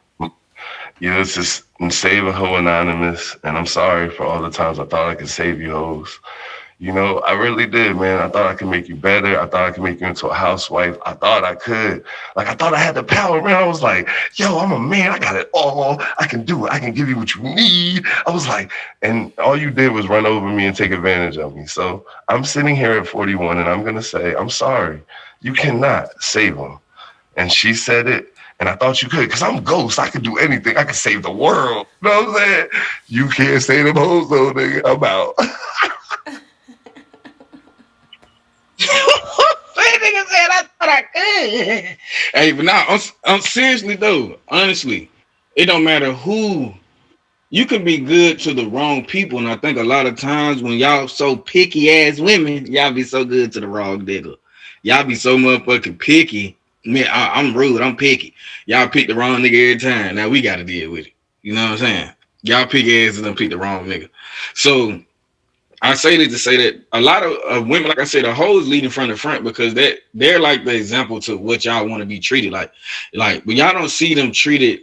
Yeah, it's just Save a Hoe Anonymous, and I'm sorry for all the times I thought I could save you hoes. You know, I really did, man. I thought I could make you better. I thought I could make you into a housewife. I thought I could. Like, I thought I had the power, man. I was like, yo, I'm a man. I got it all. I can do it. I can give you what you need. I was like, and all you did was run over me and take advantage of me. So I'm sitting here at 41, and I'm going to say, I'm sorry. You cannot save them. And she said it, and I thought you could, because I'm Ghost. I could do anything. I could save the world. You know what I'm saying? You can't save them hoes, though, nigga. I'm out. That nigga said I thought I could. Hey, but now, I'm seriously though, honestly, it don't matter who. You can be good to the wrong people, and I think a lot of times when y'all so picky ass women, y'all be so good to the wrong nigga. Y'all be so motherfucking picky. Man, I'm rude. I'm picky. Y'all pick the wrong nigga every time. Now we got to deal with it. You know what I'm saying? Y'all pick asses and pick the wrong nigga. So I say this to say that a lot of women, like I said, the hoes leading from the front because they're like the example to what y'all want to be treated like. Like, but y'all don't see them treated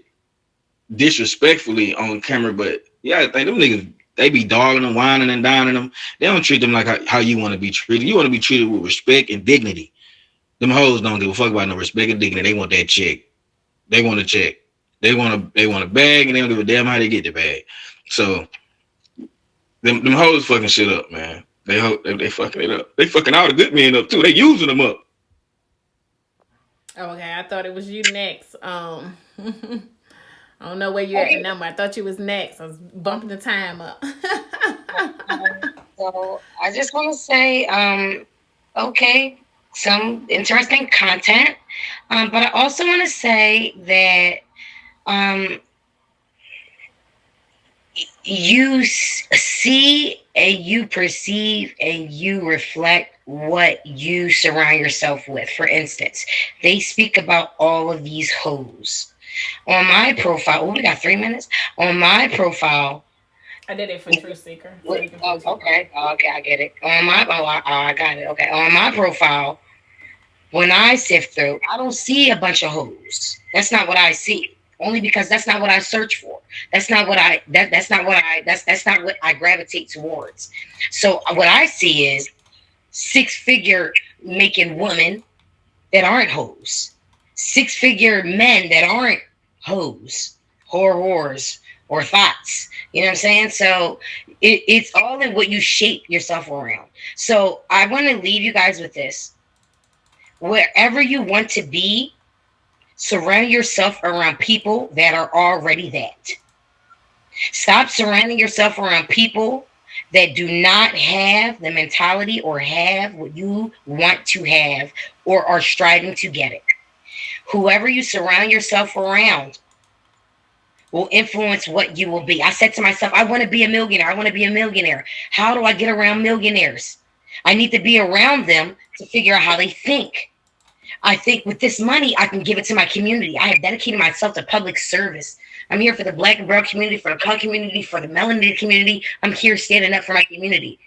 disrespectfully on camera, but yeah, I think them niggas, they be dogging them, whining and dining them. They don't treat them like how you want to be treated. You want to be treated with respect and dignity. Them hoes don't give a fuck about no respect and dignity. They want that check. They want a check. They want a bag, and they don't give a damn how they get the bag. So them hoes fucking shit up, man. They fucking it up. They fucking all the good men up too. They using them up. Okay, I thought it was you next. I don't know where you at the number. I thought you was next. I was bumping the time up. So I just want to say, okay, some interesting content, but I also want to say that you see and you perceive and you reflect what you surround yourself with. For instance, they speak about all of these hoes. On my profile, oh, we got 3 minutes. On my profile, I did it for Truth Seeker. So you can okay, I get it. On my, I got it. Okay, on my profile, when I sift through, I don't see a bunch of hoes. That's not what I see. Only because that's not what I search for. That's not what that's not what I gravitate towards. So what I see is 6-figure making women that aren't hoes. 6-figure men that aren't hoes, whores, or thoughts. You know what I'm saying? So it's all in what you shape yourself around. So I want to leave you guys with this. Wherever you want to be, surround yourself around people that are already that. Stop surrounding yourself around people that do not have the mentality or have what you want to have or are striving to get it. Whoever you surround yourself around will influence what you will be. I said to myself, I want to be a millionaire. I want to be a millionaire. How do I get around millionaires? I need to be around them to figure out how they think. I think with this money, I can give it to my community. I have dedicated myself to public service. I'm here for the Black and brown community, for the color community, for the melanated community. I'm here standing up for my community.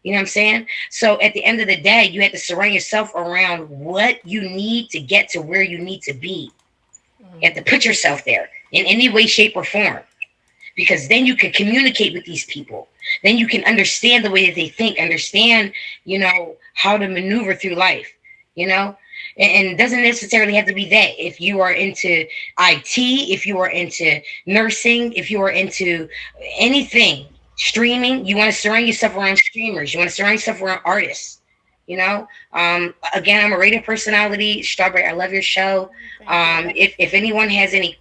You know what I'm saying? So at the end of the day, you have to surround yourself around what you need to get to where you need to be. You have to put yourself there in any way, shape, or form. Because then you can communicate with these people. Then you can understand the way that they think, understand, you know, how to maneuver through life, you know? And it doesn't necessarily have to be that. If you are into IT, if you are into nursing, if you are into anything, streaming, you want to surround yourself around streamers. You want to surround yourself around artists. You know, again, I'm a radio personality. Strawberry, I love your show. If anyone has any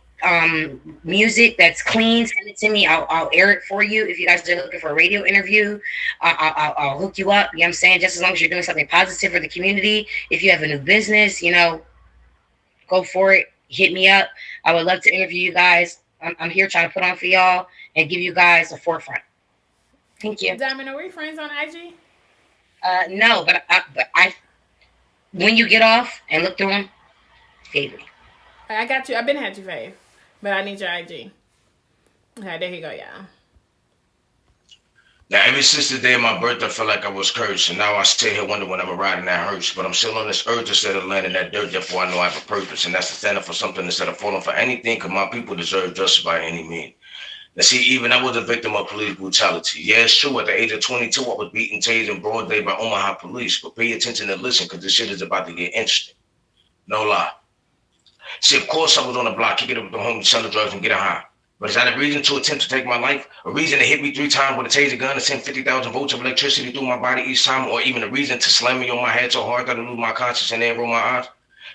music that's clean, send it to me. I'll air it for you. If you guys are looking for a radio interview, I'll hook you up. You know what I'm saying? Just as long as you're doing something positive for the community. If you have a new business, you know, go for it. Hit me up. I would love to interview you guys. I'm here trying to put on for y'all and give you guys a forefront. Thank you. Diamond, are we friends on IG? No, but I when you get off and look through them, fave me. I got you. I've been had you fave, but I need your IG. Okay, there you go, y'all. Now, ever since the day of my birth, I felt like I was cursed, and now I sit here wondering when I'm riding that hearse. But I'm still on this earth instead of landing that dirt. Therefore, I know I have a purpose, and that's to stand up for something instead of falling for anything. Cause my people deserve justice by any means. Now, see, even I was a victim of police brutality. Yeah, it's true. At the age of 22, I was beaten, tased, in broad day by Omaha police. But pay attention and listen, because this shit is about to get interesting. No lie. See, of course, I was on the block, kicking up with the homies, selling drugs, and getting high. But is that a reason to attempt to take my life? A reason to hit me 3 times with a taser gun and send 50,000 volts of electricity through my body each time? Or even a reason to slam me on my head so hard that I lose my conscience and then roll my eyes?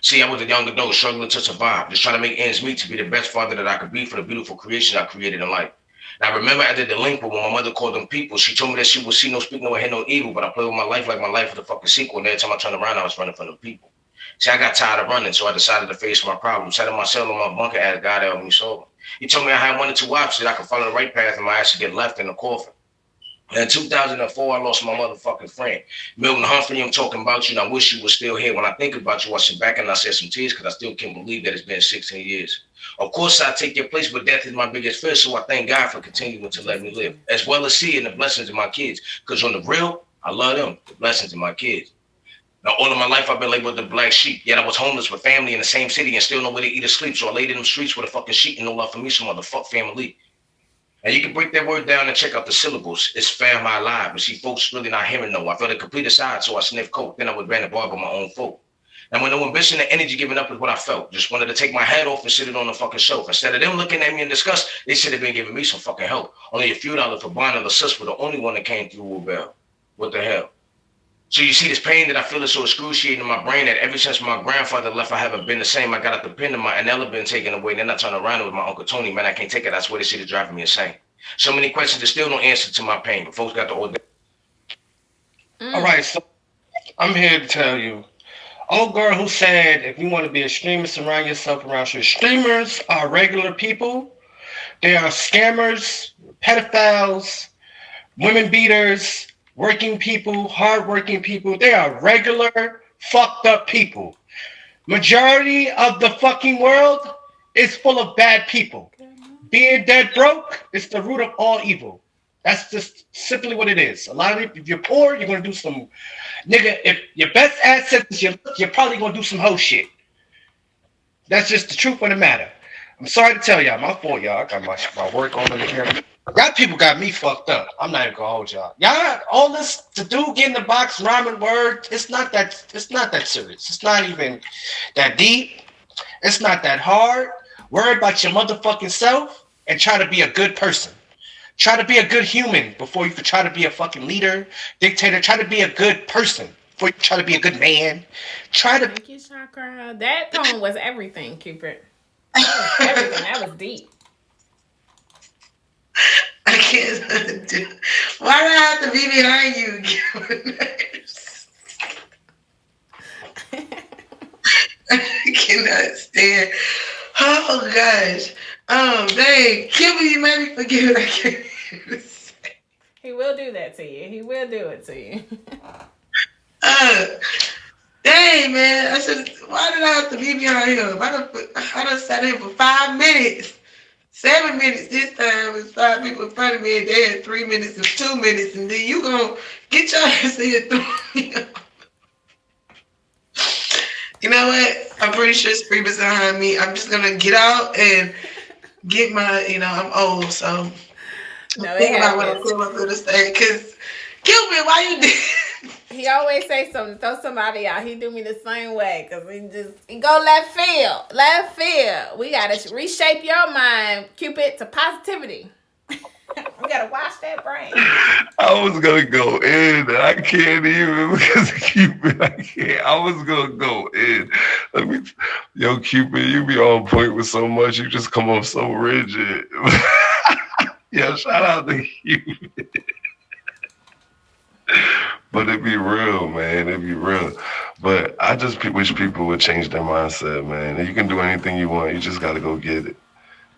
See, I was a young adult struggling to survive, just trying to make ends meet to be the best father that I could be for the beautiful creation I created in life. Now, I remember at the delinquent when my mother called them people, she told me that she would see no, speak no, hear no evil, but I played with my life like my life was a fucking sequel, and every time I turned around, I was running from them people. See, I got tired of running, so I decided to face my problems. Sat in my cell in my bunker, asked God to help me solve them. He told me I had 1 or 2 options, that I could follow the right path and my ass would get left in the coffin. And in 2004, I lost my motherfucking friend. Milton Humphrey, I'm talking about you, and I wish you were still here. When I think about you, I sit back and I shed some tears because I still can't believe that it's been 16 years. Of course, I take your place, but death is my biggest fear, so I thank God for continuing to let me live, as well as seeing the blessings of my kids. Because on the real, I love them, the blessings of my kids. Now, all of my life, I've been labeled the black sheep. Yet I was homeless with family in the same city and still nowhere to eat or sleep. So I laid in them streets with a fucking sheet and no love for me, so motherfuck family. And you can break that word down and check out the syllables. It's fam my life. But see, folks really not hearing no. I felt a complete aside, so I sniffed coke. Then I would brand a bar by my own folk. And when no ambition and energy giving up is what I felt. Just wanted to take my head off and sit it on the fucking shelf. Instead of them looking at me in disgust, they should have been giving me some fucking help. Only a few dollars for buying a sis were the only one that came through with Bell. What the hell? So you see this pain that I feel is so excruciating in my brain that ever since my grandfather left, I haven't been the same. I got out the pen of my Anella been taken away. Then I turned around with my Uncle Tony. Man, I can't take it. I swear this shit is driving me insane. So many questions that still no answer to my pain. But folks got the old. All right, so I'm here to tell you. Old girl who said if you want to be a streamer, surround yourself around your streamers are regular people. They are scammers, pedophiles, women beaters, working people, hardworking people. They are regular, fucked up people. Majority of the fucking world is full of bad people. Being dead broke is the root of all evil. That's just simply what it is. A lot of it, if you're poor, you're gonna do some nigga. If your best asset is you're probably gonna do some hoe shit. That's just the truth of the matter. I'm sorry to tell y'all, my fault, y'all. I got my work on in the camera. Y'all people got me fucked up. I'm not even gonna hold y'all. Y'all, all this to do, get in the box, rhyming words. It's not that serious. It's not even that deep. It's not that hard. Worry about your motherfucking self and try to be a good person. Try to be a good human before you try to be a fucking leader, dictator. Try to be a good person before you try to be a good man. Thank you, Chakra. That poem was everything, Cupid. That was everything. That was deep. I can't do. Why do I have to be behind you? I cannot stand. Oh gosh. Dang. Cupid, you made me forget what I can't even say. He will do that to you. He will do it to you. Dang, man. Why did I have to be behind him? I done sat here for 5 minutes. 7 minutes this time with 5 people in front of me, and they had 3 minutes and 2 minutes, and then you gonna get your ass here through me. You know what? I'm pretty sure Screamer's behind me. I'm just gonna get out and get my, I'm old, so think about what I'm gonna say. Cause Cupid, why you did? He always say something, throw somebody out. He do me the same way, cause he go left field. We gotta reshape your mind, Cupid, to positivity. We gotta wash that brain. I was gonna go in. I can't even because of Cupid. I can't. I was gonna go in. Yo, Cupid, you be on point with so much. You just come off so rigid. Yeah, shout out to Cupid. But it be real, man. It be real. But I just wish people would change their mindset, man. You can do anything you want. You just got to go get it.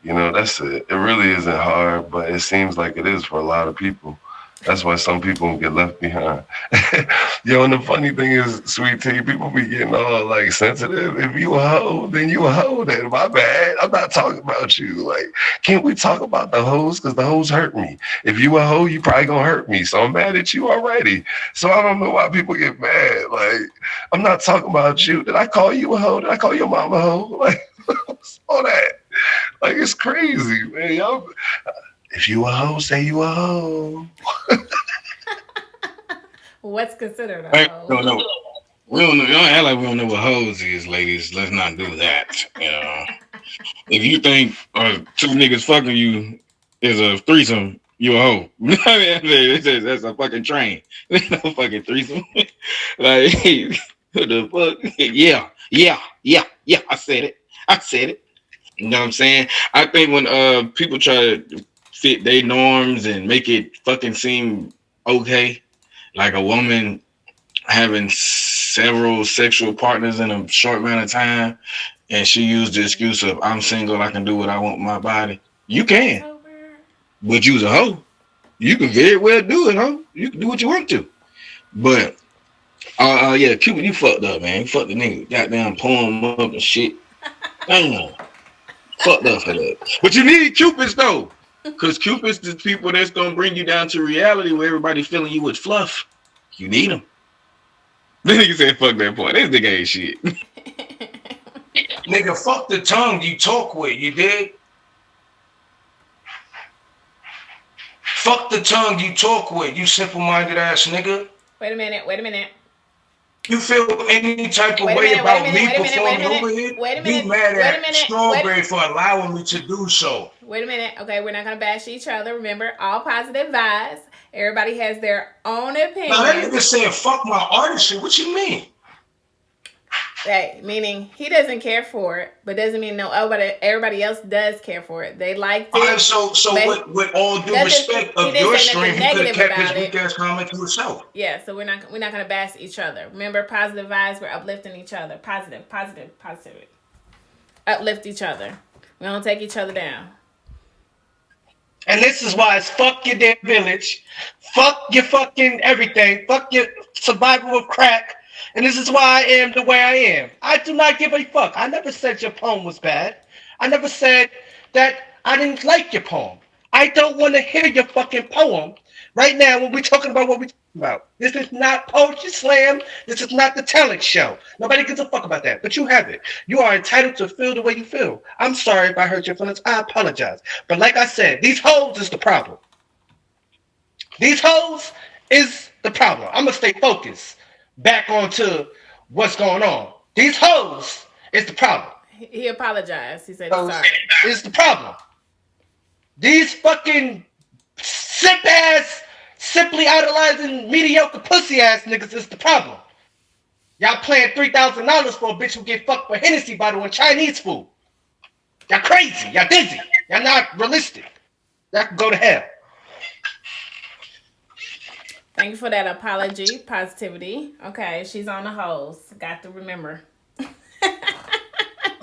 That's it. It really isn't hard, but it seems like it is for a lot of people. That's why some people get left behind. Yo, and the funny thing is, Sweet Tea, people be getting all like sensitive. If you a hoe, then you a hoe. Then my bad. I'm not talking about you. Like, can't we talk about the hoes? Because the hoes hurt me. If you a hoe, you probably gonna hurt me. So I'm mad at you already. So I don't know why people get mad. Like, I'm not talking about you. Did I call you a hoe? Did I call your mom a hoe? Like, what's all that? Like, it's crazy, man. Y'all, if you a hoe, say you a hoe. What's considered a hoe? No. We don't act like we don't know what hoes is, ladies. Let's not do that. If you think two niggas fucking you is a threesome, you a hoe. That's a fucking train. There's no fucking threesome. Like, what the fuck? Yeah. I said it. You know what I'm saying? I think when people try to fit their norms and make it fucking seem okay, like a woman having several sexual partners in a short amount of time, and she used the excuse of I'm single, I can do what I want with my body. You can, but you's a hoe. You can very well do it, hoe. You can do what you want to. But yeah, Cupid, you fucked up, man. You fucked the nigga, goddamn pulling him up and shit. Damn. Fucked up for that. But you need Cupids though. Because Cupid's the people that's going to bring you down to reality where everybody feeling you with fluff. You need them. This nigga said, fuck that part. This nigga ain't shit. Nigga, fuck the tongue you talk with, you dig? Fuck the tongue you talk with, you simple-minded ass nigga. Wait a minute. You feel any type of way about me performing over here? Be mad at Strawberry for allowing me to do so. Wait a minute. Okay, we're not going to bash each other. Remember, all positive vibes. Everybody has their own opinion. Now, that nigga saying, fuck my artistry. What you mean? Hey, meaning he doesn't care for it, but doesn't mean everybody else does care for it. They like it. All right, so with all due respect of your stream, he could have kept his weak ass comment to himself. Yeah, so we're not gonna bash each other. Remember, positive vibes. We're uplifting each other. Positivity. Uplift each other. We don't take each other down. And this is why it's fuck your damn village, fuck your fucking everything, fuck your survival of crack. And this is why I am the way I am. I do not give a fuck. I never said your poem was bad. I never said that I didn't like your poem. I don't want to hear your fucking poem right now when we're talking about what we're talking about. This is not Poetry Slam. This is not the talent show. Nobody gives a fuck about that, but you have it. You are entitled to feel the way you feel. I'm sorry if I hurt your feelings. I apologize. But like I said, these hoes is the problem. These hoes is the problem. I'm going to stay focused back onto what's going on. These hoes is the problem. He apologized. He said he's sorry. Is the problem. These fucking simp ass, simply idolizing mediocre pussy ass niggas is the problem. Y'all paying $3,000 for a bitch who get fucked for Hennessy bottle and Chinese food. Y'all crazy. Y'all dizzy. Y'all not realistic. Y'all can go to hell. Thank you for that apology. Positivity. Okay, she's on the hose. Got to remember.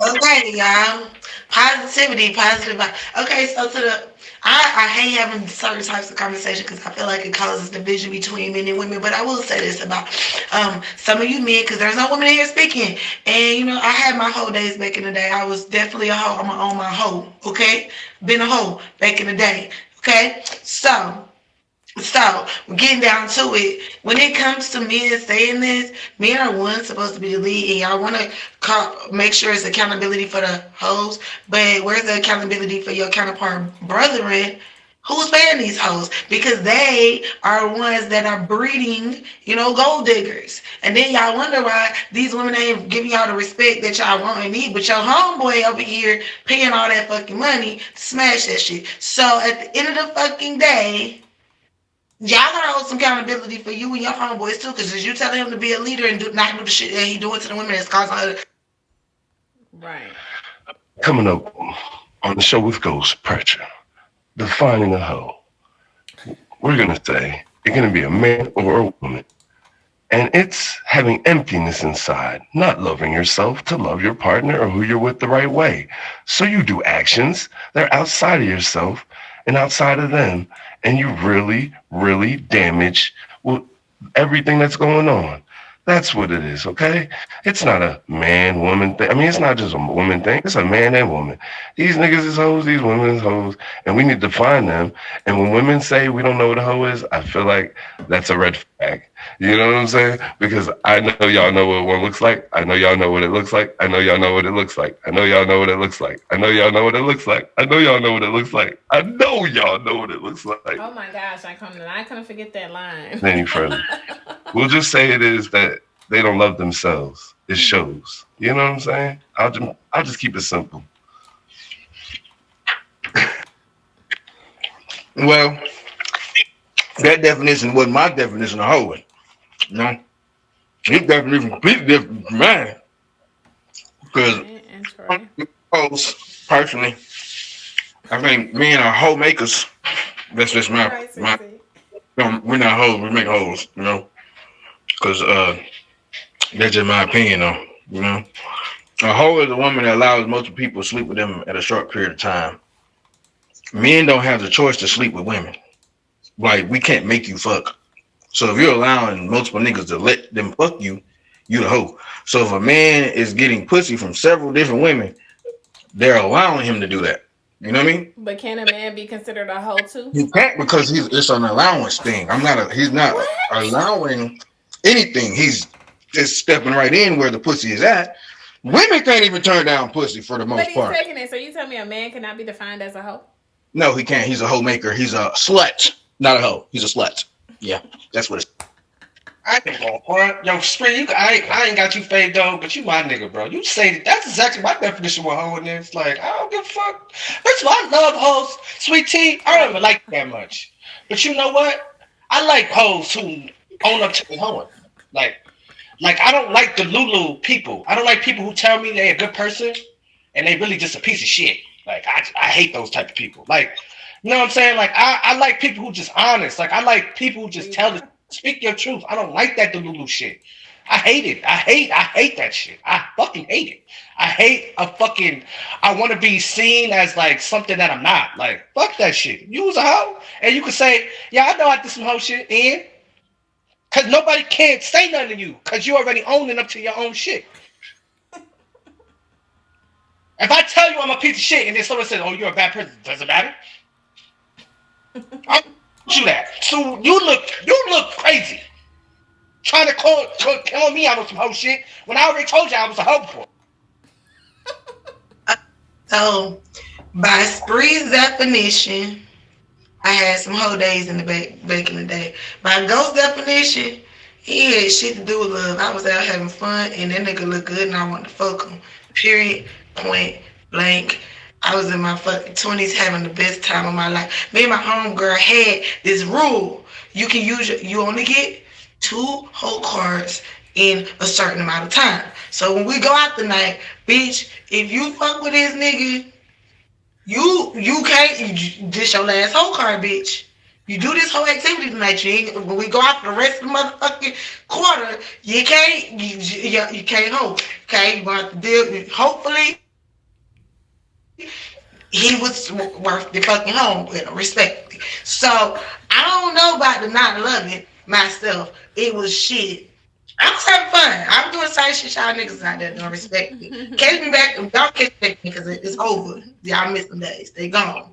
Okay, y'all. Positivity, positive. Okay, so I hate having certain types of conversation because I feel like it causes division between men and women. But I will say this about some of you men, because there's no women here speaking. And you know, I had my hoe days back in the day. I was definitely a hoe. I'm on my hoe. Okay, been a hoe back in the day. Okay, so we're getting down to it. When it comes to men saying this, men are one supposed to be the lead, and y'all want to make sure it's accountability for the hoes. But where's the accountability for your counterpart brethren? Who's paying these hoes? Because they are ones that are breeding, gold diggers. And then y'all wonder why these women ain't giving y'all the respect that y'all want and need. But your homeboy over here paying all that fucking money to smash that shit. So at the end of the fucking day, y'all gotta hold some accountability for you and your homeboys too, because you telling him to be a leader and not do the shit that he doing to the women that's causing other. Right. Coming up on the show with Ghost Preacher, defining a hoe. We're gonna say you're gonna be a man or a woman, and it's having emptiness inside, not loving yourself to love your partner or who you're with the right way. So you do actions that are outside of yourself and outside of them, and you really, really damage everything that's going on. That's what it is, okay? It's not a man-woman thing. I mean, it's not just a woman thing. It's a man and woman. These niggas is hoes, these women is hoes, and we need to find them. And when women say we don't know what a hoe is, I feel like that's a red flag. You know what I'm saying? Because I know y'all know what one looks like. I know y'all know what it looks like. I know y'all know what it looks like. I know y'all know what it looks like. I know y'all know what it looks like. I know y'all know what it looks like. I know y'all know what it looks like. Oh my gosh, I couldn't forget that line. Any further. We'll just say it is that they don't love themselves. It shows. You know what I'm saying? I'll just keep it simple. Well, that definition wasn't my definition of hoeing. No. His definition is completely different from mine. Because hoes, personally, I think men are hoe makers. That's just my we're not hoes, we make hoes, Because that's just my opinion, though, A hoe is a woman that allows multiple people to sleep with them at a short period of time. Men don't have the choice to sleep with women. Like, we can't make you fuck. So if you're allowing multiple niggas to let them fuck you, you the hoe. So if a man is getting pussy from several different women, they're allowing him to do that. You know what I mean? But can a man be considered a hoe too? He can't, because it's an allowance thing. He's not allowing anything. He's just stepping right in where the pussy is at. Women can't even turn down pussy for the most part. But he's taking it. So you tell me a man cannot be defined as a hoe? No, he can't. He's a hoe maker. He's a slut, not a hoe. He's a slut. Yeah, that's what it's. I ain't gonna front. Yo, Spring, I ain't got you fade though, but you my nigga, bro. You say that's exactly my definition of what hoeing is. Like, I don't give a fuck. First of all, I love hoes. Sweet tea, I don't even like that much. But you know what? I like hoes who own up to the hoeing. Like I don't like the Lulu people. I don't like people who tell me they're a good person and they really just a piece of shit. Like, I hate those type of people. Like, you know what I'm saying? Like, I like people who just honest. Like, I like people who just speak your truth. I don't like that Delulu shit. I hate it. I hate that shit. I fucking hate it. I want to be seen as like something that I'm not. Like, fuck that shit. You was a hoe. And you can say, yeah, I know I did some hoe shit. And because nobody can't say nothing to you because you already owning up to your own shit. If I tell you I'm a piece of shit and then someone says, oh, you're a bad person, does it matter? I'll you that. So you look crazy. Trying to call me out on some hoe shit when I already told you I was a hoe before. So, by Spree's definition, I had some hoe days in the back in the day. By Ghost's definition, he had shit to do with love. I was out having fun, and that nigga looked good, and I wanted to fuck him. Period. Point blank. I was in my fucking 20s having the best time of my life. Me and my homegirl had this rule. You only get 2 whole cards in a certain amount of time. So when we go out tonight, bitch, if you fuck with this nigga, you can't, this your last whole card, bitch. You do this whole activity tonight, when we go out for the rest of the motherfucking quarter, you can't hold. Okay, you gonna have to deal, hopefully, he was worth the fucking home with him, respectfully. So I don't know about the not loving myself. It was shit. I was having fun. I was doing the same shit y'all niggas out there doing, respectfully. Catch me back. Don't catch me because it's over. Y'all miss them days. They gone.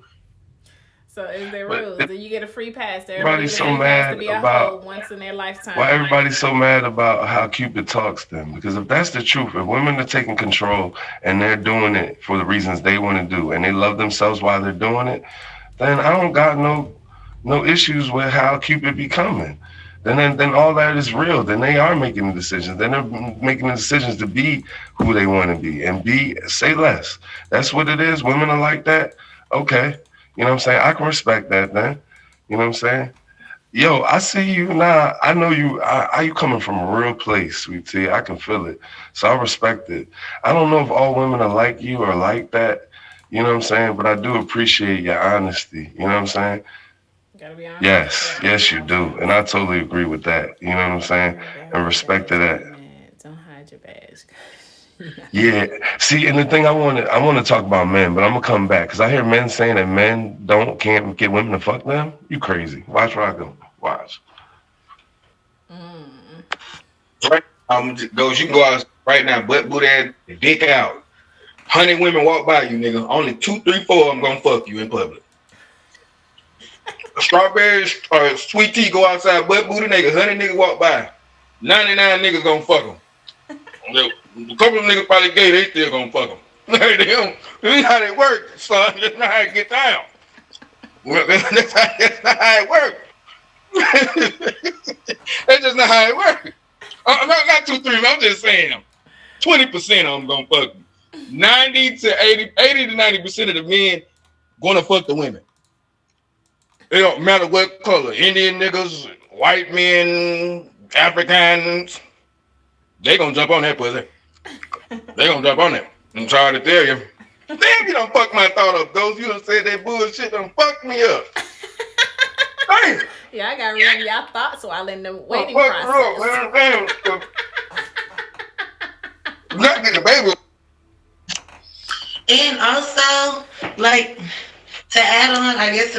So is there rules? Do you get a free pass? Everybody's so mad about once in their lifetime. Why everybody's so mad about how Cupid talks then? Because if that's the truth, if women are taking control and they're doing it for the reasons they want to do and they love themselves while they're doing it, then I don't got no issues with how Cupid be coming. Then all that is real. Then they are making the decisions. Then they're making the decisions to be who they want to be and say less. That's what it is. Women are like that. Okay. You know what I'm saying? I can respect that then. You know what I'm saying? Yo, I see you now. I know you. You coming from a real place, sweet tea. I can feel it. So I respect it. I don't know if all women are like you or like that. You know what I'm saying? But I do appreciate your honesty. You know what I'm saying? Gotta be honest. Yes, you do. And I totally agree with that. You know what I'm saying? And respect to that. Don't hide your badge. Yeah. See, and the thing I want to talk about men, but I'm gonna come back because I hear men saying that men can't get women to fuck them. You crazy? Watch where I go. Watch. Right. Goes. You can go out right now, butt boot ass, dick out. 100 women walk by you, nigga. Only 2, 3, 4 of them gonna fuck you in public. Strawberries or sweet tea go outside, butt booty nigga. 100 niggas walk by. 99 niggas gonna fuck them. A couple of niggas probably gay, they still gonna fuck them. This is how they work, son. That's not how it get down. That's not how it works. That's just not how it works. Not 2, 3. I'm just saying 20% of them gonna fuck you. 80 to 90% of the men gonna fuck the women. It don't matter what color. Indian niggas, white men, Africans, they gonna jump on that pussy. They gonna jump on it. I'm trying to tell you. Damn, you done fucked my thought up, Ghost. You done said that bullshit done fucked me up. Damn. Yeah, I gotta remember y'all thoughts while in the waiting process. Not get the baby. And also, like, to add on, I guess,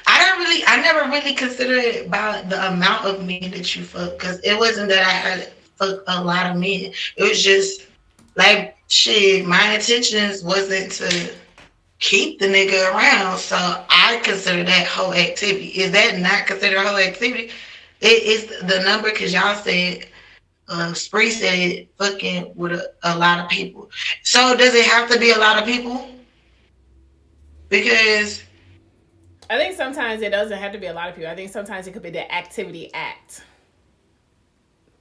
I never really considered it about the amount of men that you fuck, because it wasn't that I had fucked a lot of men. It was just like, shit, my intentions wasn't to keep the nigga around, so I consider that whole activity. Is that not considered a whole activity? It is the number, because y'all said, Spree said fucking with a lot of people. So does it have to be a lot of people? Because I think sometimes it doesn't have to be a lot of people. I think sometimes it could be the activity act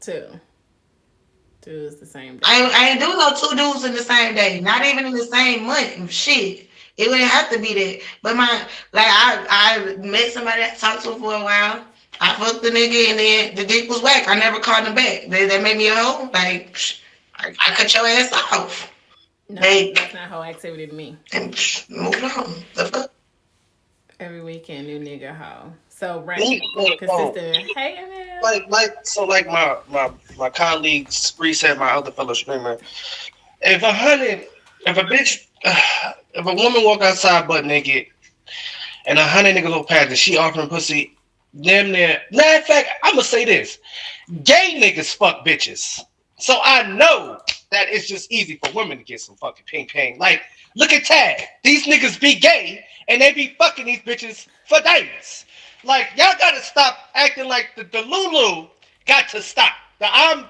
too. Two is the same day. I ain't doing no 2 dudes in the same day. Not even in the same month. Shit. It wouldn't have to be that. But I met somebody that talked to for a while. I fucked the nigga and then the dick was whack. I never called him back. That made me a hoe. Like, I cut your ass off. No, that's not whole activity to me. And move on. The fuck? Every weekend, new nigga hoe. So right, Me- consistent. Hey, man. like my colleague Spree said, my other fellow streamer. If a woman walk outside butt naked and 100 niggas go past and she offering pussy, damn near. Matter of fact, I'm gonna say this: gay niggas fuck bitches. So I know that it's just easy for women to get some fucking ping. Like, look at Tag. These niggas be gay and they be fucking these bitches for days. Like, y'all gotta stop acting like the Lulu got to stop. I'm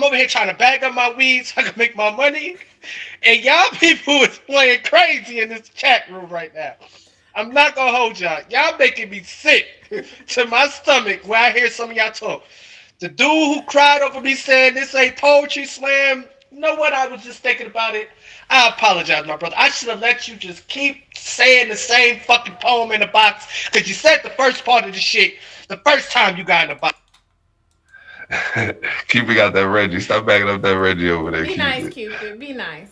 over here trying to bag up my weed so I can make my money. And y'all people is playing crazy in this chat room right now. I'm not gonna hold y'all. Y'all making me sick to my stomach when I hear some of y'all talk. The dude who cried over me saying this ain't poetry slam. You know what? I was just thinking about it. I apologize, my brother. I should have let you just keep saying the same fucking poem in the box because you said the first part of the shit the first time you got in the box. Cupid got that Reggie. Stop backing up that Reggie over there, Be Cupid. nice, Cupid. Be nice.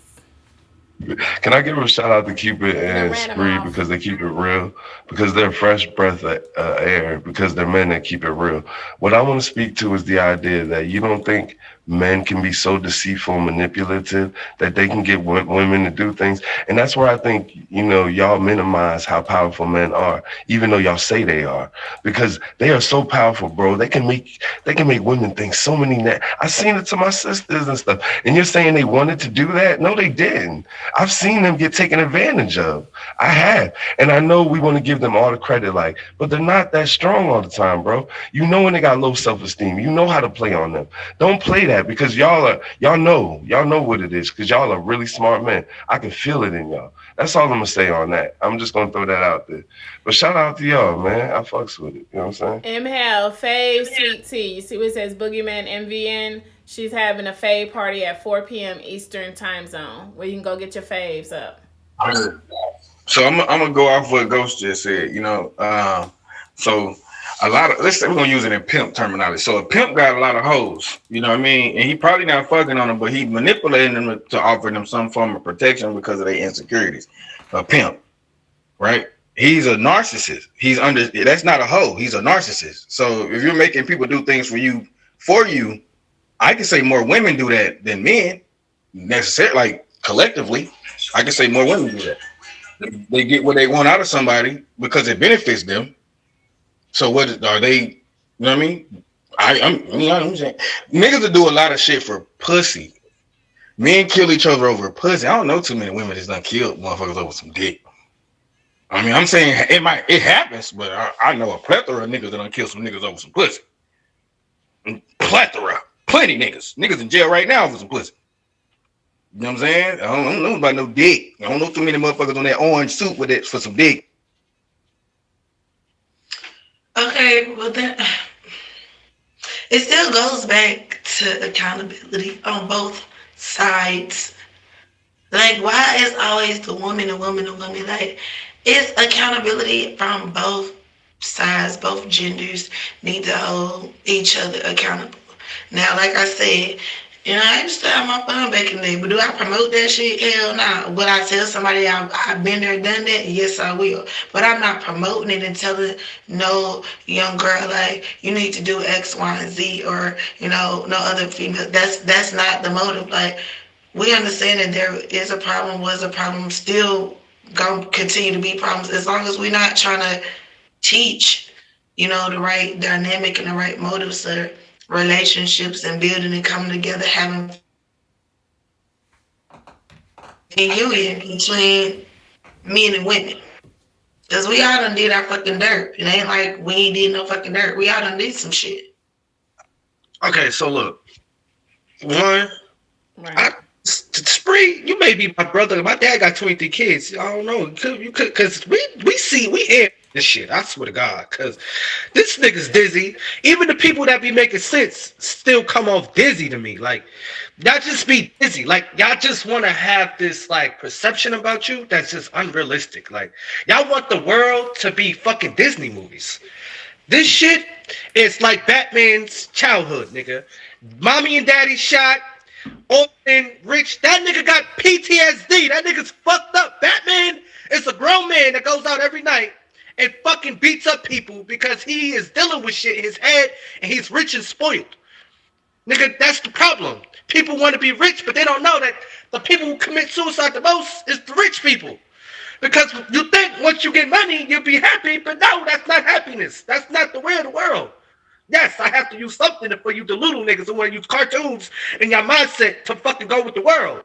Can I give a shout out to Cupid and Spree because they keep it real, because they're fresh breath of air, because they're men that keep it real. What I want to speak to is the idea that you don't think men can be so deceitful and manipulative that they can get women to do things. And that's where I think, y'all minimize how powerful men are, even though y'all say they are, because they are so powerful, bro. They can make women think so many. I've seen it to my sisters and stuff. And you're saying they wanted to do that? No, they didn't. I've seen them get taken advantage of. I have. And I know we want to give them all the credit, but they're not that strong all the time, bro. You know when they got low self-esteem. You know how to play on them. Don't play that because y'all know what it is because y'all are really smart men. I can feel it in y'all. That's all I'm going to say on that. I'm just going to throw that out there. But shout out to y'all, man. I fucks with it. You know what I'm saying? Inhale, fave, sweet tea. You see what it says? Boogeyman MVN. She's having a fave party at 4 p.m. Eastern time zone where you can go get your faves up. So I'm gonna go off what Ghost just said. So a lot of, let's say we're gonna use it in pimp terminology. So a pimp got a lot of hoes, you know what I mean? And he probably not fucking on them, but he manipulating them to offer them some form of protection because of their insecurities. A pimp, right? He's a narcissist. That's not a hoe. He's a narcissist. So if you're making people do things for you, I can say more women do that than men. Necessarily, like collectively, I can say more women do that. They get what they want out of somebody because it benefits them. So what are they? You know what I mean? I'm saying niggas will do a lot of shit for pussy. Men kill each other over pussy. I don't know too many women that's done killed motherfuckers over some dick. I mean, I'm saying it happens, but I know a plethora of niggas that done killed some niggas over some pussy. Plethora. Plenty niggas in jail right now for some pussy. You know what I'm saying? I don't know about no dick. I don't know too many motherfuckers on that orange suit with it for some dick. Okay, well then it still goes back to accountability on both sides. Like, why is always the woman? Like, it's accountability from both sides. Both genders need to hold each other accountable. Now, like I said, I used to have my fun back in the day, but do I promote that shit? Hell no. Would I tell somebody I've been there, done that? Yes, I will. But I'm not promoting it and telling no young girl, like, you need to do X, Y, and Z, or, no other female. That's not the motive. Like, we understand that there is a problem, was a problem, still going to continue to be problems, as long as we're not trying to teach, the right dynamic and the right motives of relationships and building and coming together, having a union between men and women. Because we all done did our fucking dirt. It ain't like we ain't did no fucking dirt. We all done did some shit. Okay, so look. One, Spree, you may be my brother. My dad got 23 kids. I don't know. You could, because we hear this shit. I swear to God. Because this nigga's dizzy. Even the people that be making sense still come off dizzy to me. Like, y'all just be dizzy. Like, y'all just want to have this, like, perception about you that's just unrealistic. Like, y'all want the world to be fucking Disney movies. This shit is like Batman's childhood, nigga. Mommy and daddy shot. Orphan, rich. That nigga got PTSD. That nigga's fucked up. Batman is a grown man that goes out every night fucking beats up people because he is dealing with shit in his head and he's rich and spoiled. Nigga, that's the problem. People want to be rich, but they don't know that the people who commit suicide the most is the rich people. Because you think once you get money, you'll be happy, but no, that's not happiness. That's not the way of the world. Yes, I have to use something for you little niggas who want to use cartoons and your mindset to fucking go with the world.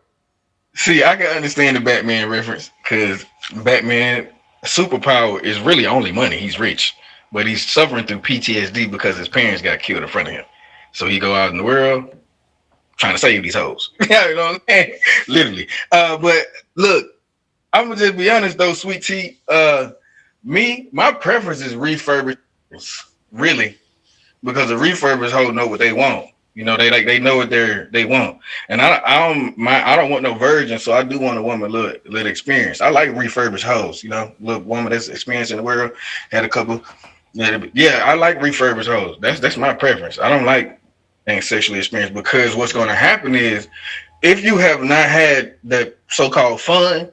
See, I can understand the Batman reference because Batman superpower is really only money. He's rich, but he's suffering through PTSD because his parents got killed in front of him. So he go out in the world trying to save these hoes. You know what I'm saying? Literally. But look, I'm gonna just be honest though, Sweet Tea. My preference is refurbished, really, because the refurbished hoes know what they want. You know, they know what they want, and I don't want no virgin, so I do want a woman little experience. I like refurbished hoes, you know, little woman that's experienced in the world, had a couple. Yeah, I like refurbished hoes. That's my preference. I don't like being sexually experienced because what's going to happen is if you have not had that so-called fun,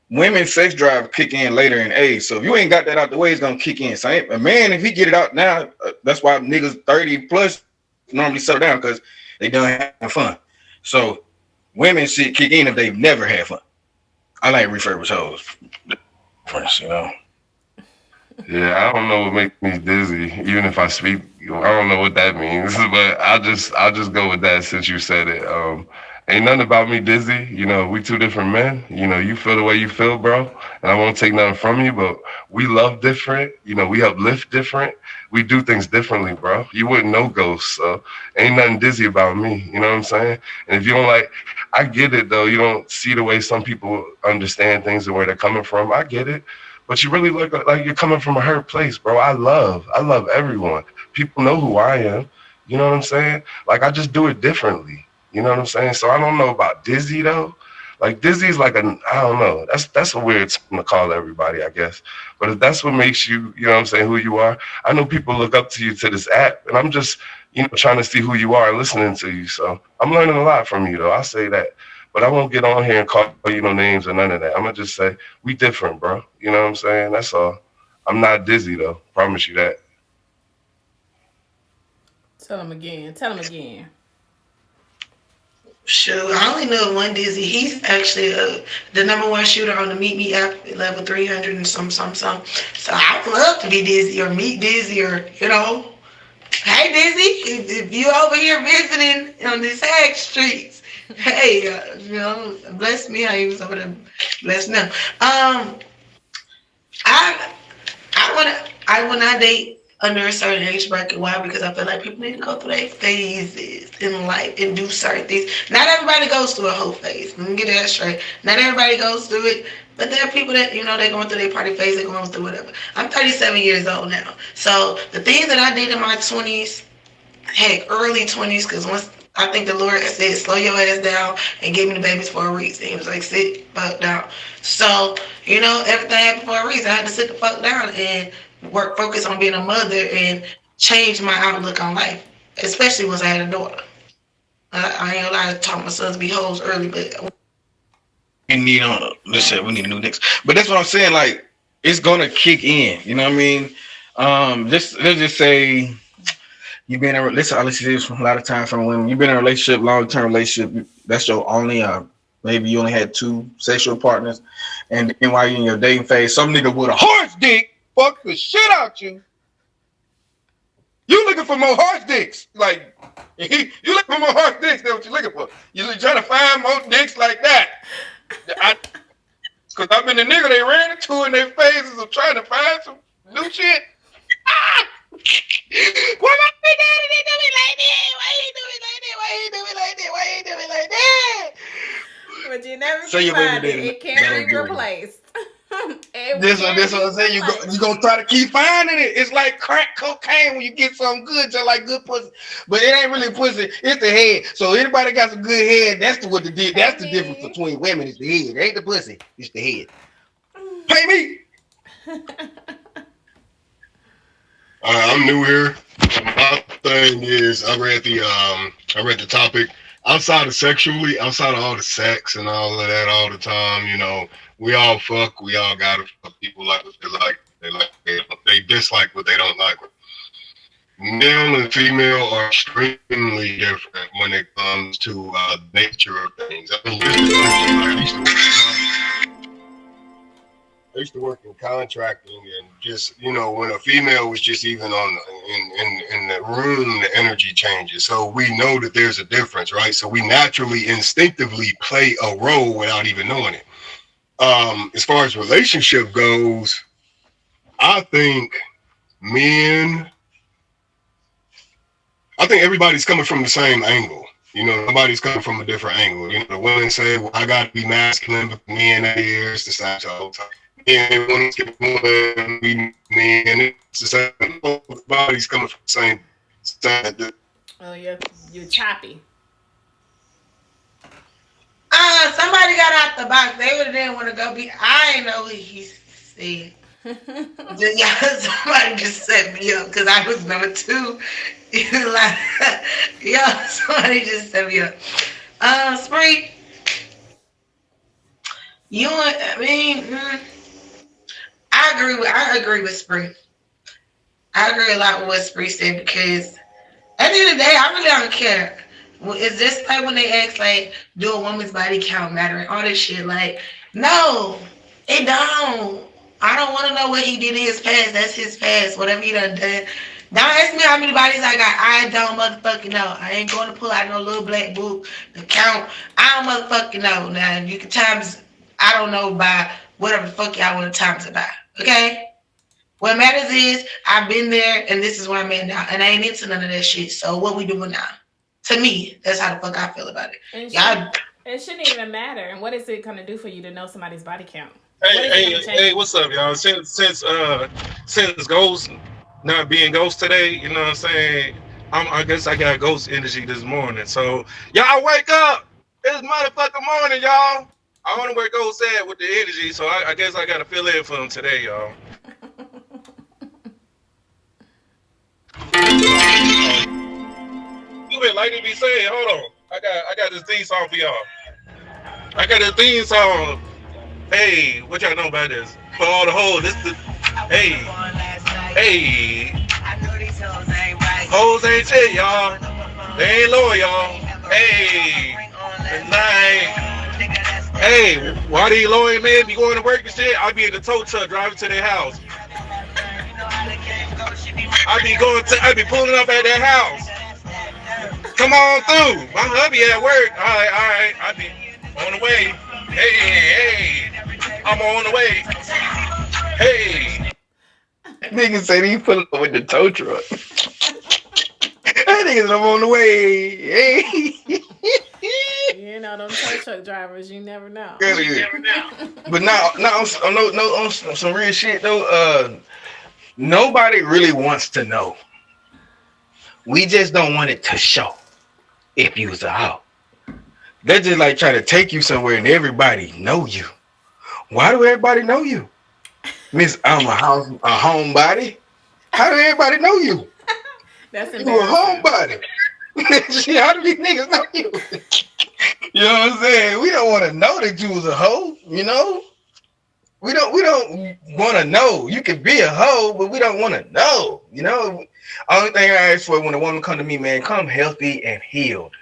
women's sex drive kick in later in age. So if you ain't got that out the way, it's gonna kick in. So a man, if he get it out now, that's why niggas 30 plus normally settle down because they done having fun. So women shit kick in if they've never had fun. I like refurbished hoes. First, you know. Yeah, I don't know what makes me dizzy. Even if I speak, I don't know what that means. But I'll just go with that since you said it. Ain't nothing about me dizzy. You know, we two different men. You know, you feel the way you feel, bro. And I won't take nothing from you, but we love different. You know, we uplift different. We do things differently, bro. You wouldn't know ghosts, so ain't nothing dizzy about me. You know what I'm saying? And if you don't like, I get it, though. You don't see the way some people understand things and where they're coming from. I get it. But you really look like you're coming from a hurt place, bro. I love everyone. People know who I am. You know what I'm saying? Like, I just do it differently. You know what I'm saying? So I don't know about dizzy though. Like dizzy's like I don't know. That's a weird thing to call everybody, I guess. But if that's what makes you, you know what I'm saying, who you are. I know people look up to you to this app, and I'm just, you know, trying to see who you are and listening to you. So I'm learning a lot from you though. I'll say that. But I won't get on here and call you no names or none of that. I'm gonna just say we different, bro. You know what I'm saying? That's all. I'm not dizzy though. Promise you that. Tell him again. Shoot, I only know one Dizzy. He's actually the number one shooter on the Meet Me app, level 300 and some. So I would love to be Dizzy or meet Dizzy or, you know, hey Dizzy, if you over here visiting on these Hag streets, hey, you know, bless me. I was over there, bless them. I will not date under a certain age bracket. Why? Because I feel like people need to go through their phases in life and do certain things. Not everybody goes through a whole phase. Let me get that straight. Not everybody goes through it, but there are people that, you know, they're going through their party phase, they're going through whatever. I'm 37 years old now. So the things that I did in my 20s, heck, early 20s, because once I think the Lord said, slow your ass down and give me the babies for a reason. He was like, sit fuck down. So, you know, everything happened for a reason. I had to sit the fuck down and focus on being a mother and change my outlook on life, especially once I had a daughter. I ain't allowed to taught my sons to be hoes early, but we need new dicks. But that's what I'm saying. Like, it's gonna kick in. You know what I mean? Let's just say you've been in a relationship. I listen to this from a lot of times from women. You've been in a relationship, long-term relationship. That's your only. Maybe you only had 2 sexual partners, and then while you're in your dating phase, some nigga with a horse dick fuck the shit out you. You looking for more horse dicks. Like, you looking for more horse dicks. That's what you looking for. You're trying to find more dicks like that. Because I've been the nigga they ran into in their phases of trying to find some new shit. Why my big daddy they do me like that? Why he do me like that? Why he do me like that? Why he do me like that? But you never So your find baby it. It can't be replaced. This what I'm saying. You gonna try to keep finding it. It's like crack cocaine when you get something good, just like good pussy. But it ain't really pussy. It's the head. So anybody got some good head, that's the difference between women. Is the head. It ain't the pussy. It's the head. Pay me. I'm new here. My thing is, I read the topic. Outside of all the sex and all of that all the time, you know, we all fuck, we all gotta fuck people like They dislike what they don't like. Male and female are extremely different when it comes to nature of things. I used to work in contracting, and just, you know, when a female was just even on in the room, the energy changes. So we know that there's a difference, right? So we naturally, instinctively play a role without even knowing it. As far as relationship goes, I think everybody's coming from the same angle. You know, nobody's coming from a different angle. You know, the women say, well, I got to be masculine, but men are here. It's the same all the time. And when it's men, it's the same. Everybody's coming from the same side. Oh, you're choppy. Somebody got out the box. They would have didn't want to go be. I ain't know what he said. Somebody just set me up because I was number 2. Like, somebody just set me up. Spree, I agree with Spree. I agree a lot with what Spree said, because at the end of the day, I really don't care. Is this like when they ask, like, do a woman's body count matter and all this shit? Like, no, it don't. I don't want to know what he did in his past. That's his past. Whatever he done. Don't ask me how many bodies I got. I don't motherfucking know. I ain't going to pull out no little black book to count. I don't motherfucking know. Now, you can times, I don't know, by whatever the fuck y'all want to times it by. Okay? What matters is, I've been there, and this is where I'm at now. And I ain't into none of that shit. So what we doing now? To me, that's how the fuck I feel about it. It shouldn't even matter. And what is it going to do for you to know somebody's body count? Hey, what's up, y'all? Since Ghost not being Ghost today, you know what I'm saying? I guess I got Ghost energy this morning. So y'all wake up! It's motherfucking morning, y'all. I don't know where Ghost at with the energy, so I guess I gotta fill in for him today, y'all. Like they be saying, hold on. I got this theme song for y'all. I got this theme song. Hey, what y'all know about this? For all the hoes, this the hey. Hoes ain't shit, y'all. They ain't loyal, y'all. Hey, tonight. Hey, why these loyal men be going to work and shit? I be in the tow truck driving to their house. I be pulling up at their house. Come on through. My hubby at work. All right. I be on the way. Hey. I'm on the way. Hey. Niggas say he put up with the tow truck. That niggas, I'm on the way. Hey. You know, them tow truck drivers, you never know. But now on some real shit though, nobody really wants to know. We just don't want it to show if you was a hoe. They just like try to take you somewhere and everybody know you. Why do everybody know you? Miss, I'm a homebody. How do everybody know you? That's you a homebody. Shit, how do these niggas know you? You know what I'm saying? We don't want to know that you was a hoe, you know? We don't want to know. You can be a hoe, but we don't want to know, you know? Only thing I ask for when a woman come to me, man, come healthy and healed.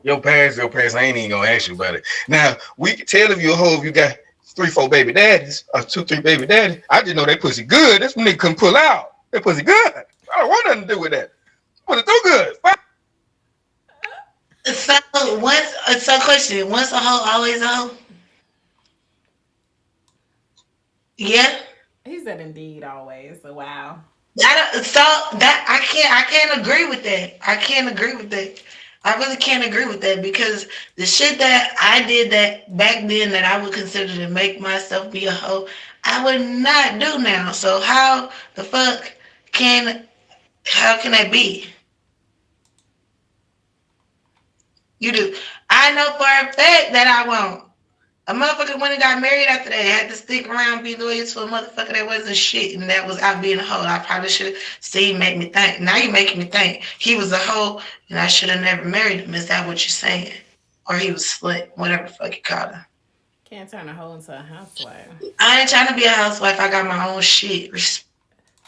Your past, I ain't even gonna ask you about it. Now, we can tell if you a hoe if you got 3-4 baby daddies or 2-3 baby daddies. I just know that pussy good. This nigga couldn't pull out. That pussy good. I don't want nothing to do with that. Pussy too good. So question, once a hoe, always a hoe? Yeah. He said indeed always. So wow. I can't agree with that. I can't agree with that. I really can't agree with that, because the shit that I did that back then that I would consider to make myself be a hoe, I would not do now. So how the fuck can that be? You do. I know for a fact that I won't. A motherfucker when he got married after that had to stick around, be loyal to a motherfucker that wasn't shit, and that was out being a hoe. I probably should have seen, make me think. Now you making me think he was a hoe and I should have never married him. Is that what you're saying? Or he was slut, whatever the fuck you call him. Can't turn a hoe into a housewife. I ain't trying to be a housewife. I got my own shit.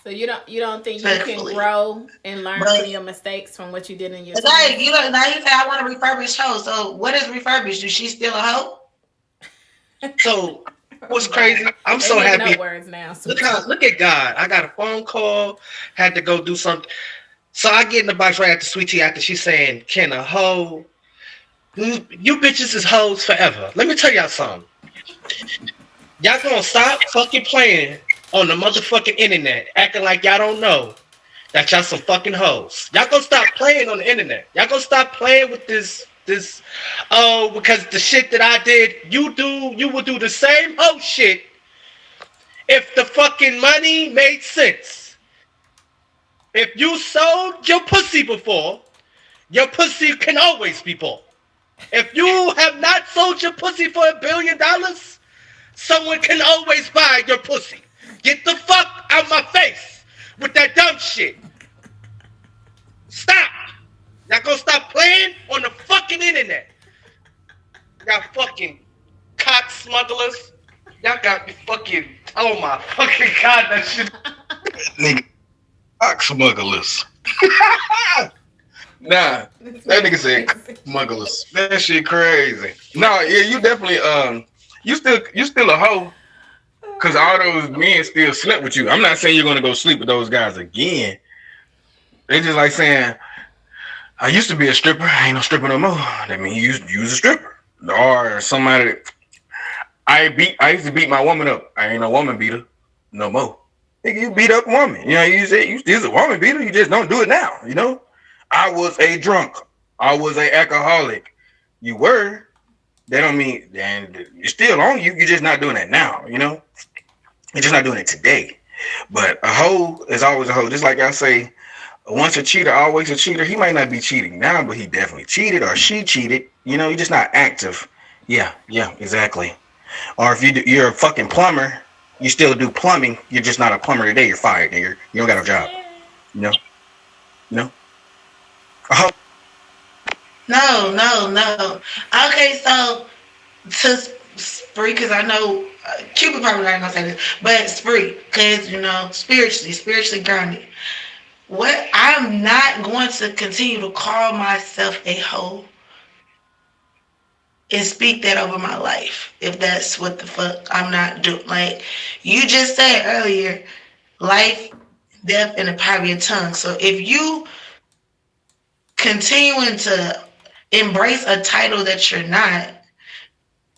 So you don't think you can grow and learn from your mistakes from what you did in your like now you say I want to refurbish hoe. So what is refurbished? Is she still a hoe? So what's crazy? I'm so happy. Words now. Look at God. I got a phone call, had to go do something. So I get in the box right after Sweet Tea after she's saying, can a hoe? You bitches is hoes forever. Let me tell y'all something. Y'all gonna stop fucking playing on the motherfucking internet, acting like y'all don't know that y'all some fucking hoes. Y'all gonna stop playing on the internet. Y'all gonna stop playing with this because the shit that I did, you would do the same hoe shit if the fucking money made sense. If you sold your pussy before, your pussy can always be bought. If you have not sold your pussy for $1 billion, someone can always buy your pussy. Get the fuck out my face with that dumb shit. Stop. Y'all gonna stop playing on the fucking internet. Y'all fucking cock smugglers. Y'all got me fucking, oh my fucking God, that shit. Nigga, cock smugglers. Nah, that nigga said smugglers. That shit crazy. No, yeah, you definitely you still a hoe. Cause all those men still slept with you. I'm not saying you're gonna go sleep with those guys again. They just like saying, I used to be a stripper, I ain't no stripper no more. That means you was a stripper. Or somebody that I used to beat my woman up. I ain't no woman beater no more. Nigga, you beat up a woman. You know, you said you still a woman beater, you just don't do it now, you know? I was a drunk. I was an alcoholic. You were. That don't mean, and you're still on you. You're just not doing that now, you know? You're just not doing it today. But a hoe is always a hoe. Just like I say, once a cheater, always a cheater. He might not be cheating now, but he definitely cheated or she cheated. You know, you're just not active. Yeah, exactly. Or if you're a fucking plumber, you still do plumbing. You're just not a plumber today. You're fired, nigga. You don't got a job. You know? No. Okay, so to Spree, because I know Cupid probably not gonna say this, but Spree, because you know, spiritually grounded. What I'm not going to continue to call myself a hoe and speak that over my life. If that's what the fuck I'm not doing. Like you just said earlier, life, death, and the power of your tongue. So if you continuing to embrace a title that you're not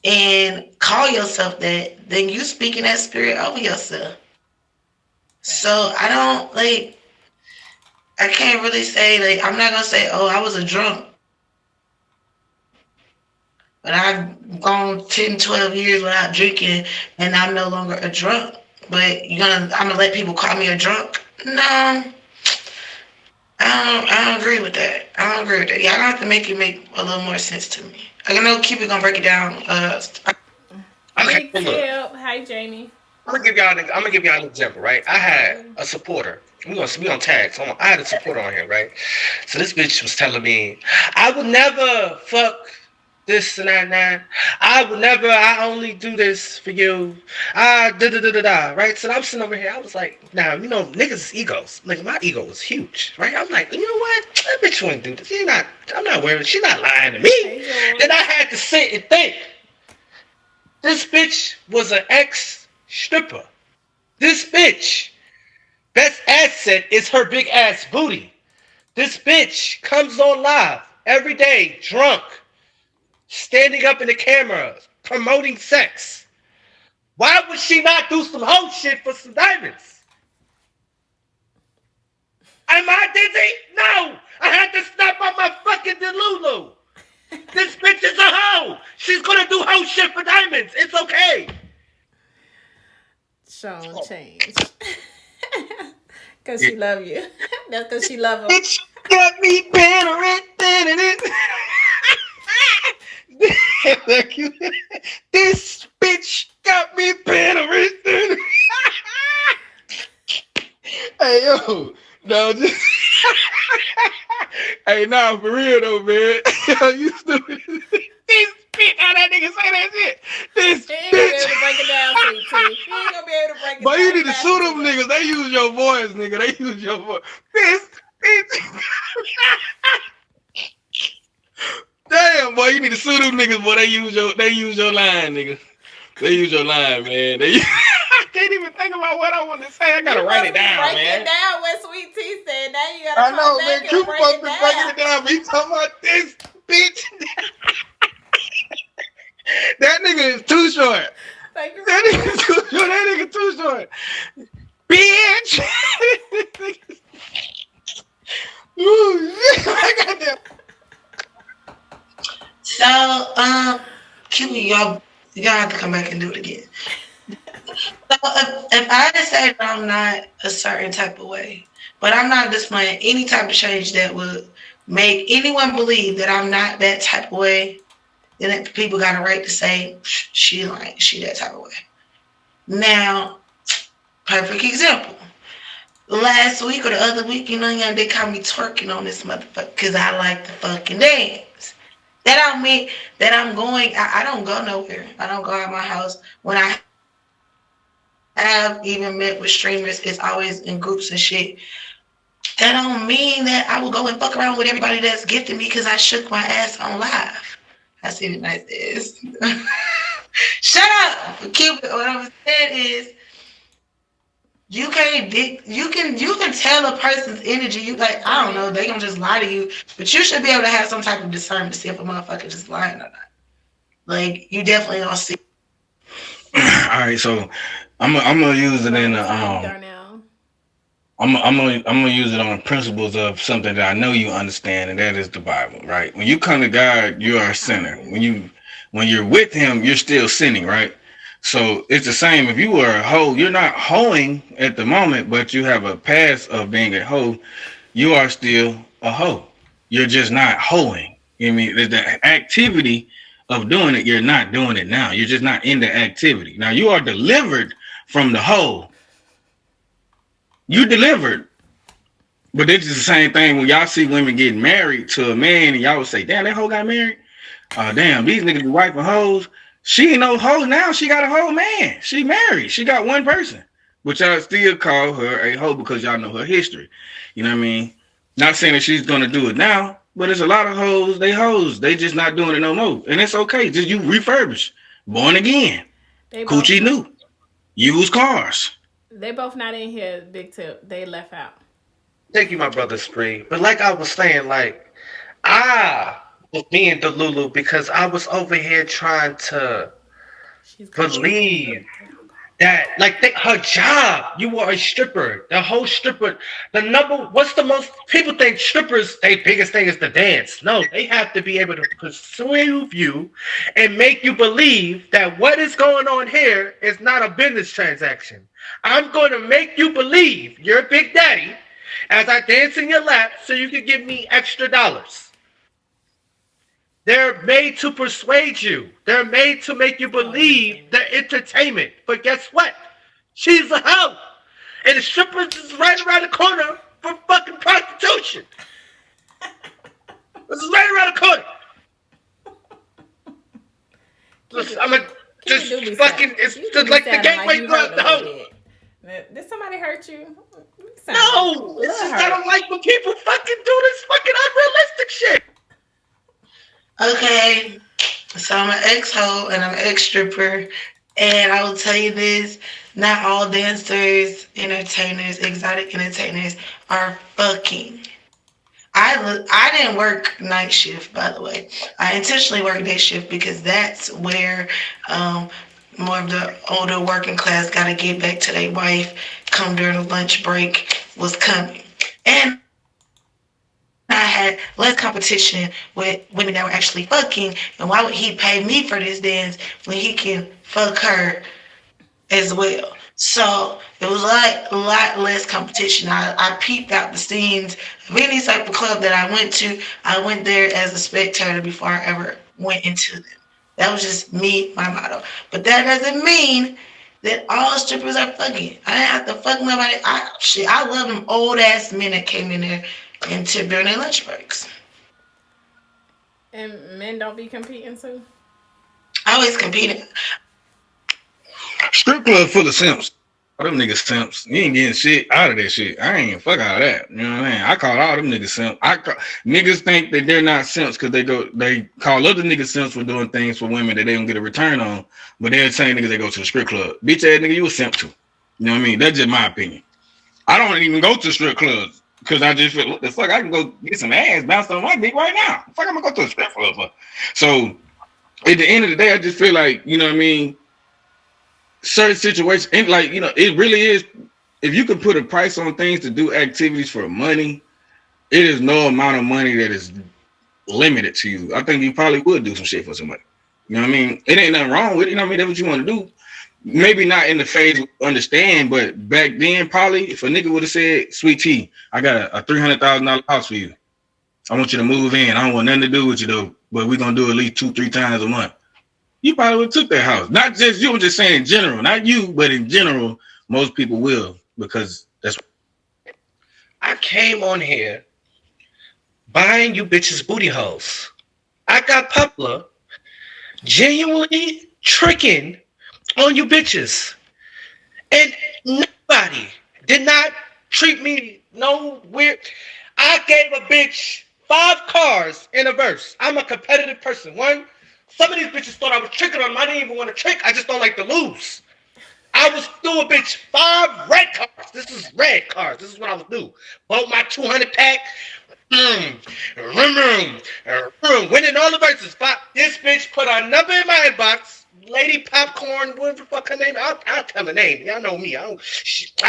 and call yourself that, then you speaking that spirit over yourself. So I can't really say, like, I'm not gonna say, oh, I was a drunk, but I've gone 10, 12 years without drinking and I'm no longer a drunk. But I'm gonna let people call me a drunk? No. I don't agree with that. Y'all gonna have to make it make a little more sense to me. I know Cupid gonna break it down. Okay, look. Hi, Jamie. I'm gonna give y'all an example, right? I had a supporter. We on tag. So I had a supporter on here, right? So this bitch was telling me, I would never fuck this and that. I only do this for you. Right? So I'm sitting over here. I was like, now, you know, niggas' egos. Like, my ego was huge, right? I'm like, you know what? That bitch wouldn't do this. I'm not worried. She's not lying to me. Then I had to sit and think. This bitch was an ex-stripper. This bitch, best asset is her big ass booty. This bitch comes on live every day, drunk, standing up in the camera, promoting sex. Why would she not do some hoe shit for some diamonds? Am I dizzy? No! I had to snap on my fucking Delulu. This bitch is a hoe. She's gonna do hoe shit for diamonds. It's okay. Sean changed. Cause she love you. That's cause she love him. Bitch got me better This bitch got me better. Hey yo, no, just hey, nah, for real though, man. Yo, you stupid. This bitch, how that nigga say that shit. This He ain't gonna be bitch. able to break it down, sweet tea. He ain't gonna be able to break it But down. you need to sue them niggas. They use your voice, nigga. They use your voice. This bitch. Damn, boy, you need to sue them niggas, boy. They use your line, nigga. They use your line, man. I can't even think about what I want to say. I gotta write it down, break man. it down what Sweet Tea said. Now you gotta I come know, back man. and You break supposed it to be down. breaking it down. But you talking about this bitch? That nigga is too short. Thank you. That nigga too short. That nigga too short. Bitch. Ooh, I got that. So, Q, y'all have to come back and do it again. So if I say that I'm not a certain type of way, but I'm not displaying any type of change that would make anyone believe that I'm not that type of way, then people got a right to say she that type of way. Now, perfect example. Last week or the other week, they caught me twerking on this motherfucker because I like to fucking dance. That don't mean that I'm going. I don't go nowhere. I don't go out my house. When I have even met with streamers, it's always in groups and shit. That don't mean that I will go and fuck around with everybody that's gifted me because I shook my ass on live. I see it nice is. Shut up, Cupid. What I'm saying is, you can tell a person's energy. You like, I don't know, they gonna just lie to you, but you should be able to have some type of discernment to see if a motherfucker just lying or not. Like, you definitely don't see. All right, so I'm gonna use it in I'm gonna use it on the principles of something that I know you understand, and that is the Bible, right? When you come to God, you are a sinner. When you're with Him, you're still sinning, right? So it's the same. If you are a hoe, you're not hoeing at the moment, but you have a past of being a hoe. You are still a hoe. You're just not hoeing. You know what I mean? The activity of doing it, you're not doing it now. You're just not in the activity. Now you are delivered from the hoe. You delivered. But this is the same thing when y'all see women getting married to a man and y'all would say, damn, that hoe got married. Damn, these niggas be wiping hoes. She ain't no hoe now. She got a whole man. She married. She got one person. But y'all still call her a hoe because y'all know her history. You know what I mean? Not saying that she's going to do it now, but there's a lot of hoes. They hoes. They just not doing it no more. And it's okay. Just you refurbish. Born again. Coochie new. Used cars. They both not in here, Big Tip. They left out. Thank you, my brother Spree. But like I was saying, like, I was being Delulu because I was over here trying to believe that, like, her job, you were a stripper. The whole stripper, what's the most, people think strippers, their biggest thing is the dance. No, they have to be able to persuade you and make you believe that what is going on here is not a business transaction. I'm going to make you believe you're Big Daddy as I dance in your lap so you can give me extra dollars. They're made to persuade you. They're made to make you believe they're entertainment. But guess what? She's a hoe. And the strippers is right around the corner for fucking prostitution. This is right around the corner. I'm a just fucking, it's just like the gateway drug, the hoe. Did somebody hurt you? No, it's just I don't like when people fucking do this fucking unrealistic shit. Okay, so I'm an ex-hoe and I'm an ex-stripper, and I will tell you this, not all dancers, entertainers, exotic entertainers are fucking. I didn't work night shift, by the way. I intentionally worked day shift because that's where more of the older working class got to get back to their wife come during the lunch break was coming. And I had less competition with women that were actually fucking. And why would he pay me for this dance when he can fuck her as well? So it was a lot less competition. I peeped out the scenes of any type of club that I went to. I went there as a spectator before I ever went into them. That was just me, my motto. But that doesn't mean that all strippers are fucking. I didn't have to fuck nobody. I love them old ass men that came in there and tipped during their lunch breaks. And men don't be competing too? always competing. Strip club full of simps. All them niggas simps. You ain't getting shit out of that shit. I ain't fuck out of that. You know what I mean? I call all them niggas simps. Niggas think that they're not simps because they call other niggas simps for doing things for women that they don't get a return on. But they're the same niggas that go to the strip club. Bitch ass nigga, you a simp too. You know what I mean? That's just my opinion. I don't even go to strip clubs because I just feel, what the fuck, I can go get some ass bounced on my dick right now. The fuck I'm gonna go to a strip club for? So at the end of the day, I just feel like, you know what I mean? Certain situations, and like, you know, it really is, if you can put a price on things to do activities for money, it is no amount of money that is limited to you. I think you probably would do some shit for some money. You know what I mean? It ain't nothing wrong with it. You know what I mean? That's what you want to do. Maybe not in the phase understand, but back then, probably if a nigga would have said, "Sweet T, I got a $300,000 house for you. I want you to move in. I don't want nothing to do with you though, but we're gonna do at least 2-3 times a month." You probably would have took that house. Not just you, I'm just saying in general, not you, but in general, most people will, because that's. I came on here buying you bitches booty holes. I got Pupla genuinely tricking on you bitches. And nobody did not treat me no weird. I gave a bitch 5 cars in a verse. I'm a competitive person. One, some of these bitches thought I was tricking on them. I didn't even want to trick. I just don't like to lose. I was through a bitch 5 red cars. This is red cars. This is what I was doing. Bought my 200 pack. Winning all the verses. This bitch put a number in my inbox. Lady Popcorn, what the fuck her name? I'll tell her name. Y'all know me. I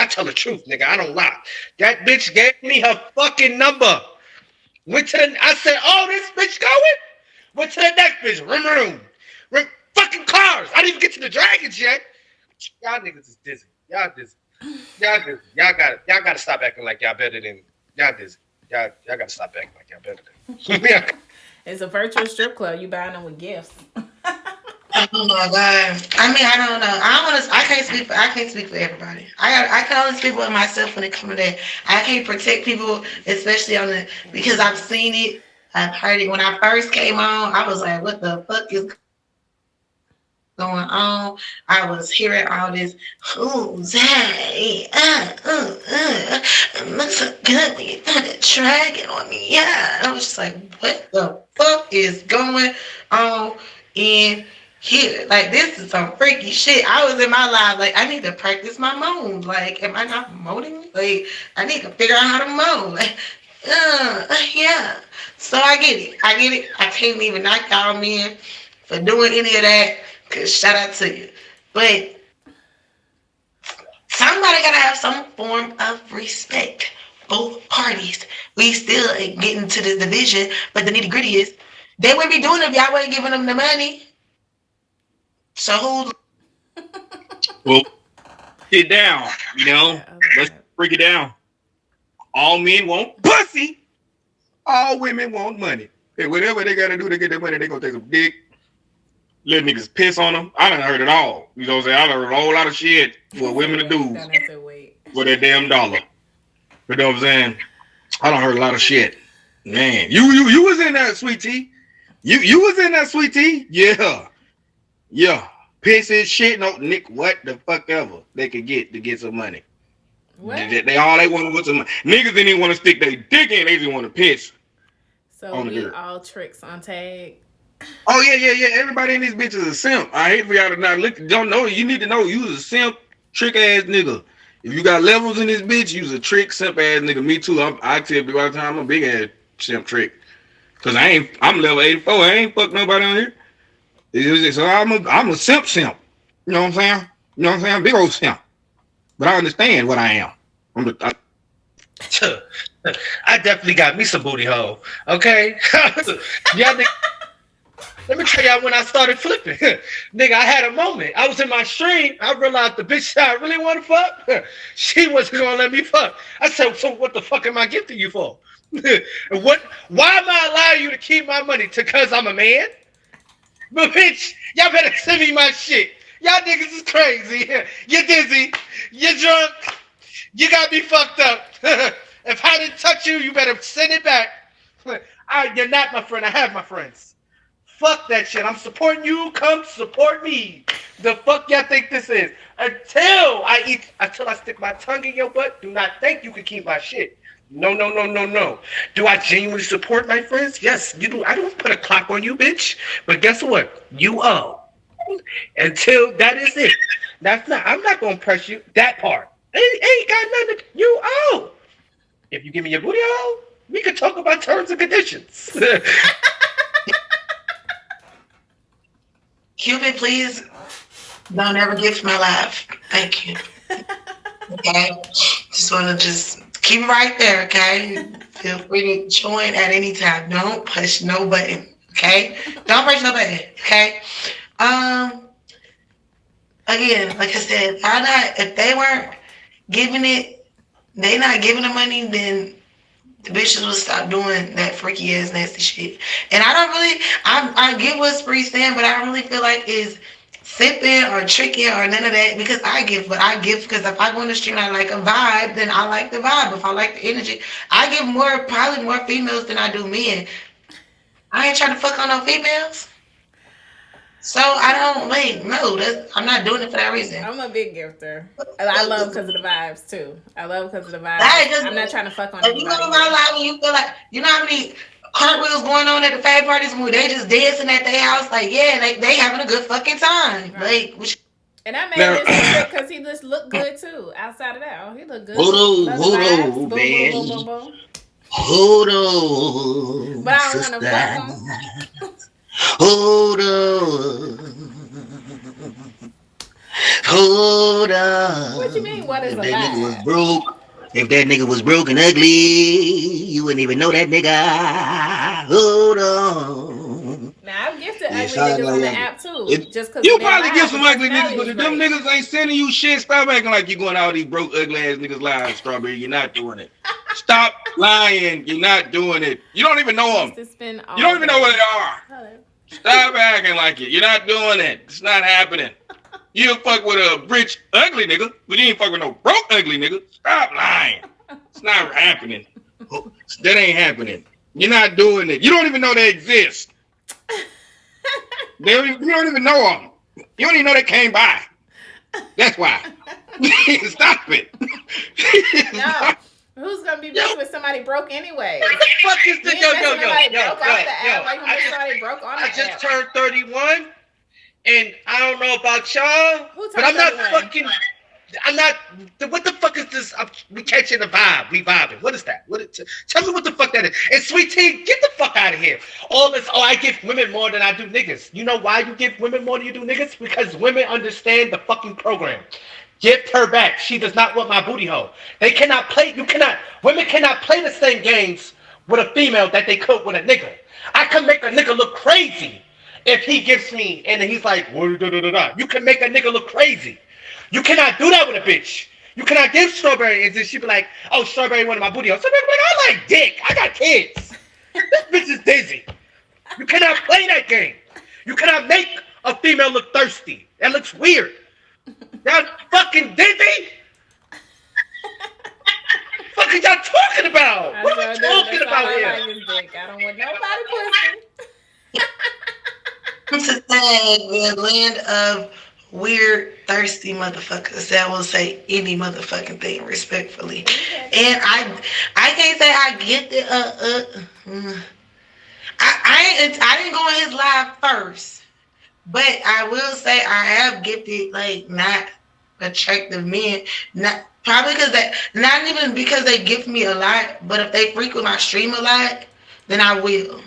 tell the truth, nigga. I don't lie. That bitch gave me her fucking number. I said, oh, this bitch going? Went to the next bitch. Fucking cars. I didn't even get to the dragons yet. Y'all niggas is dizzy. Y'all dizzy. Y'all gotta stop acting like y'all better than y'all dizzy. Y'all gotta stop acting like y'all better than. It's a virtual strip club. You buying them with gifts. Oh my god! I mean, I don't know. I can't speak for everybody. I can only speak for myself when it comes to that. I can't protect people, especially because I've seen it. I've heard it. When I first came on, I was like, "What the fuck is going on?" I was hearing all this, "Who's that? Looks so good when you put a dragon on me." Yeah, I was just like, "What the fuck is going on in here? Like, this is some freaky shit." I was in my life like, I need to practice my moans. Like, am I not moaning? Like, I need to figure out how to moan. Like, yeah. So I get it. I can't even knock y'all men for doing any of that, because shout out to you. But somebody gotta have some form of respect. Both parties. We still ain't getting to the division, but the nitty gritty is they wouldn't be doing it if y'all wasn't giving them the money. So who? Well, get down, you know. Let's break it down. All men want pussy. All women want money. Hey, whatever they gotta do to get their money, they gonna take some dick. Let niggas piss on them. I done heard it all. You know what I'm saying? I done heard a whole lot of shit for women to do for their damn dollar. You know what I'm saying? I done heard a lot of shit. Man, you was in that, Sweet Tea. You was in that, Sweet Tea. Yeah. Pissing, shit, no, Nick, what the fuck ever they could get to get some money. What? They all they want was some money. Niggas didn't even want to stick their dick in, they just want to piss. So we all tricks on tag. Oh yeah. Everybody in this bitch is a simp. I hate for y'all to not don't know. You need to know you was a simp, trick ass nigga. If you got levels in this bitch, you's a trick, simp ass nigga. Me too. I tell people all the time I'm a big ass simp trick. Cause I'm level 84. I ain't fuck nobody on here. So I'm a simp. You know what I'm saying? You know what I'm saying? Big old simp. But I understand what I am. I definitely got me some booty hole. Okay? Yeah, let me tell y'all when I started flipping. Nigga, I had a moment. I was in my stream. I realized the bitch I really want to fuck, she wasn't going to let me fuck. I said, so what the fuck am I gifting you for? Why am I allowing you to keep my money? Because I'm a man? But bitch, y'all better send me my shit. Y'all niggas is crazy. You're dizzy. You're drunk. You got me fucked up. If I didn't touch you, you better send it back. You're not my friend. I have my friends. Fuck that shit. I'm supporting you. Come support me. The fuck y'all think this is? Until I stick my tongue in your butt, do not think you can keep my shit. No. Do I genuinely support my friends? Yes, you do. I don't put a clock on you, bitch. But guess what? You owe. Until that is it. I'm not gonna press you. That part. Ain't got nothing to, you owe. If you give me your booty hole, we can talk about terms and conditions. Cupid, please don't ever gift my life. Thank you. Okay? Just want to keep it right there, okay? Feel free to join at any time. Don't push no button, okay? Don't push no button, okay? Again, like I said, if they weren't giving it, they not giving the money, then the bitches will stop doing that freaky ass nasty shit. And I get what Spree's saying, but I don't really feel like it's sipping or tricking or none of that, because I give what I give, because if I go on the street and I like a vibe, then I like the vibe. If I like the energy, I give probably more females than I do men. I ain't trying to fuck on no females. So I don't I'm not doing it for that reason. I'm a big gifter. I love because of the vibes too. I'm not trying to fuck on anybody. You go to my life and you feel like, you know how many cartwheels going on at the fag parties when they just dancing at their house? Like, yeah, they having a good fucking time. Right. And I made this trick because he just looked good too. Outside of that, he looked good. Hold on, man. Hold on. But I don't want to fuck him. Hold on. What you mean? What is if a that lie? Nigga was broke, if that nigga was broke and ugly, you wouldn't even know that nigga. Hold on. Now I've gifted ugly niggas on the app too. Just cause you probably get some ugly niggas, but if them niggas ain't sending you shit, stop acting like you going out these broke, ugly ass niggas live, Strawberry. You're not doing it. Stop lying. You're not doing it. You don't even know them. You don't even know where they are. Stop acting like it. You're not doing it. It's not happening. You fuck with a rich, ugly nigga, but you ain't fuck with no broke, ugly nigga. Stop lying. It's not happening. That ain't happening. You're not doing it. You don't even know they exist. You don't even know them. You don't even know they came by. That's why. Stop it. No. Who's gonna be rich with somebody broke anyway? What the fuck is this? I just turned 31, and I don't know about y'all, but I'm not 31? What the fuck is this? We catching the vibe. We vibing. What is that? Tell me what the fuck that is. And Sweet Tea, get the fuck out of here. All this, I give women more than I do niggas. You know why you give women more than you do niggas? Because women understand the fucking program. Get her back. She does not want my booty hole. Women cannot play the same games with a female that they could with a nigga. I can make a nigga look crazy if he gives me, and he's like, you can make a nigga look crazy. You cannot do that with a bitch. You cannot give Strawberry, and then she be like, oh, Strawberry wanted my booty hole. Strawberry be like, I like dick. I got kids. This bitch is dizzy. You cannot play that game. You cannot make a female look thirsty. That looks weird. Y'all fucking dizzy? What are y'all talking about? What are we talking about here? I don't want nobody pussy. To say the land of weird, thirsty motherfuckers that will say any motherfucking thing respectfully. And I can't say I get the I didn't go on his live first. But I will say I have gifted like not attractive men, not even because they gift me a lot, but if they frequent my stream a lot, then I will.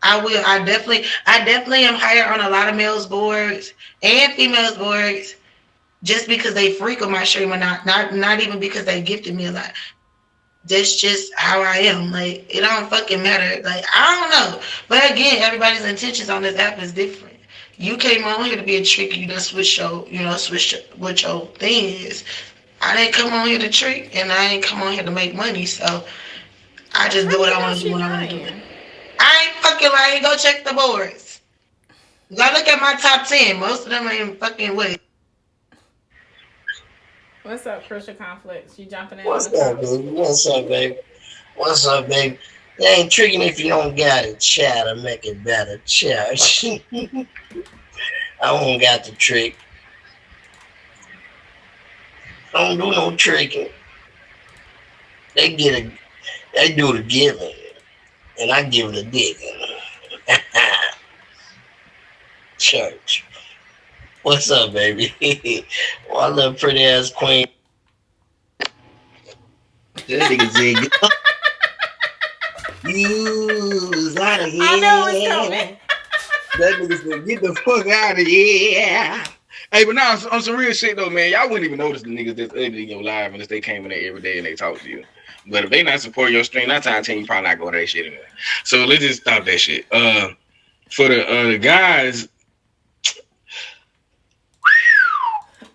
I definitely am higher on a lot of males boards and females boards just because they frequent my stream or not even because they gifted me a lot. That's just how I am. Like, it don't fucking matter. Like, I don't know. But again, everybody's intentions on this app is different. You came on here to be a trick. You done switch what your thing is. I didn't come on here to trick, and I ain't come on here to make money. So I just do what I want to do when I want to do it. I ain't fucking lying. Go check the boards. Go look at my top 10. Most of them ain't fucking with. What's up, Crucial Conflicts? You jumping in? What's up, baby? What's up, baby? What's up, baby? You ain't tricking if you don't got it. Chat to make it better. Chat. I don't got the trick. Don't do no tricking. They do the giving, and I give the digging. Church. What's up, baby? Oh, I love pretty ass queen. That nigga said, "You out of here." I know it's coming. That nigga said, "Get the fuck out of here." Hey, but now on some real shit though, man, y'all wouldn't even notice the niggas that's ugly in your live unless they came in there every day and they talk to you. But if they not supporting your stream, 9 times 10, you probably not going to that shit anyway. So let's just stop that shit. For the guys,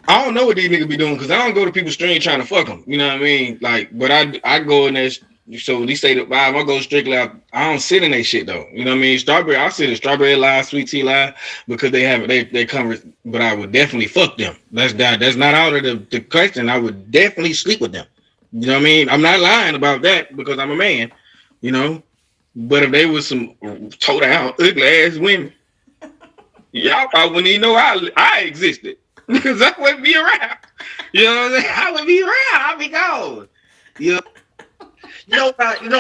I don't know what these niggas be doing because I don't go to people's stream trying to fuck them. You know what I mean? Like, but I go in there. So they say that vibe, I go strictly out. I don't sit in that shit though. You know what I mean? Strawberry, I sit in Strawberry Live, Sweet Tea Live because they cover. But I would definitely fuck them. That's not out of the question. I would definitely sleep with them. You know what I mean? I'm not lying about that because I'm a man. You know, but if they was some total out ugly ass women, y'all probably wouldn't even know I existed because I wouldn't be around. You know what I'm saying? I would be around. I'd be gone. You know. You know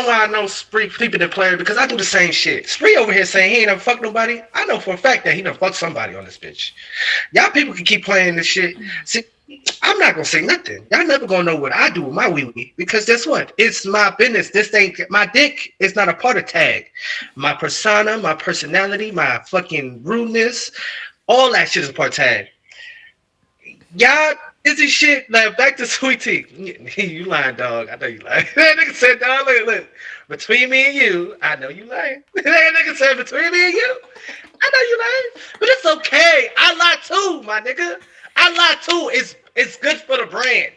why I know Spree sleeping the player? Because I do the same shit. Spree over here saying he ain't never fucked nobody. I know for a fact that he done fucked somebody on this bitch. Y'all people can keep playing this shit. See, I'm not gonna say nothing. Y'all never gonna know what I do with my wee-wee. Because guess what? It's my business. This ain't my dick is not a part of tag. My persona, my personality, my fucking rudeness, all that shit is a part of tag. Y'all busy shit. Like back to Sweet Tea. You lying, dog. I know you lying. That nigga said, dog, look. Between me and you, I know you lying. That nigga said, between me and you, I know you lying. But it's okay. I lie too, my nigga. I lie too. It's good for the brand.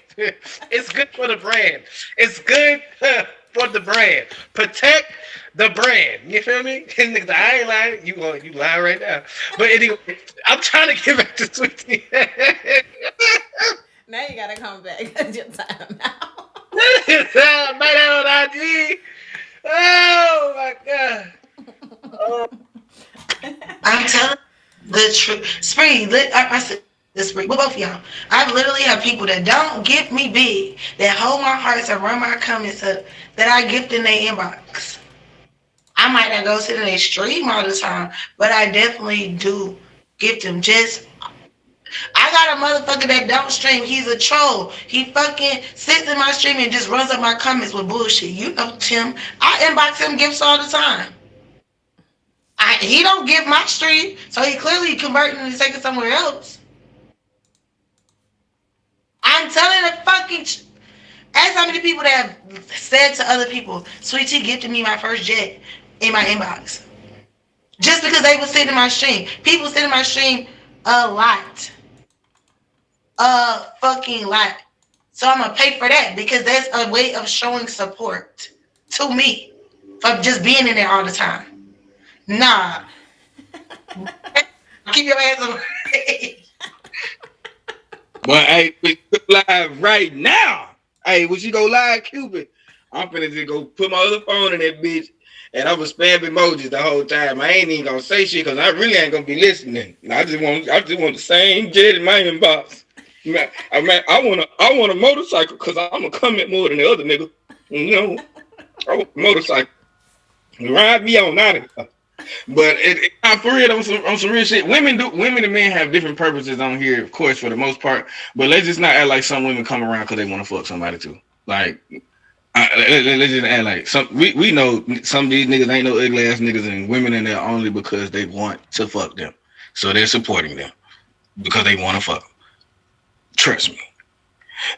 It's good for the brand. It's good for the brand. Protect the brand. You feel me? Nigga, I ain't lying. You lying right now. But anyway, I'm trying to get back to Sweet Tea. Now you gotta come back. It's your time now. Night on IG. Oh my god. Oh. I'm telling the truth. Spree, I said this Spree, but both of y'all. I literally have people that don't give me big, that hold my hearts and run my comments up, that I gift in their inbox. I might not go sit in their stream all the time, but I definitely do gift them. I got a motherfucker that don't stream. He's a troll. He fucking sits in my stream and just runs up my comments with bullshit. You know Tim. I inbox him gifts all the time. He don't give my stream, so he clearly converting and taking somewhere else. I'm telling the fucking... Ask how many people that have said to other people, Sweet Tea gifted me my first jet in my inbox. Just because they would sit in my stream. People sit in my stream a lot. A fucking lot. So I'm gonna pay for that because that's a way of showing support to me for just being in there all the time. Nah. Keep your ass away. But hey, we live right now. Hey, when you go live, Cupid, I'm finna just go put my other phone in that bitch and I'm gonna spam emojis the whole time. I ain't even gonna say shit because I really ain't gonna be listening. I just want the same jet in my inbox. I want a motorcycle because I'm gonna comment more than the other nigga. You know, I want a motorcycle. Ride me on out of here. But for real, on some real shit. Women and men have different purposes on here, of course, for the most part. But let's just not act like some women come around because they want to fuck somebody too. Like, let's just act like we know some of these niggas ain't no ugly ass niggas, and women in there only because they want to fuck them. So they're supporting them because they want to fuck. Trust me.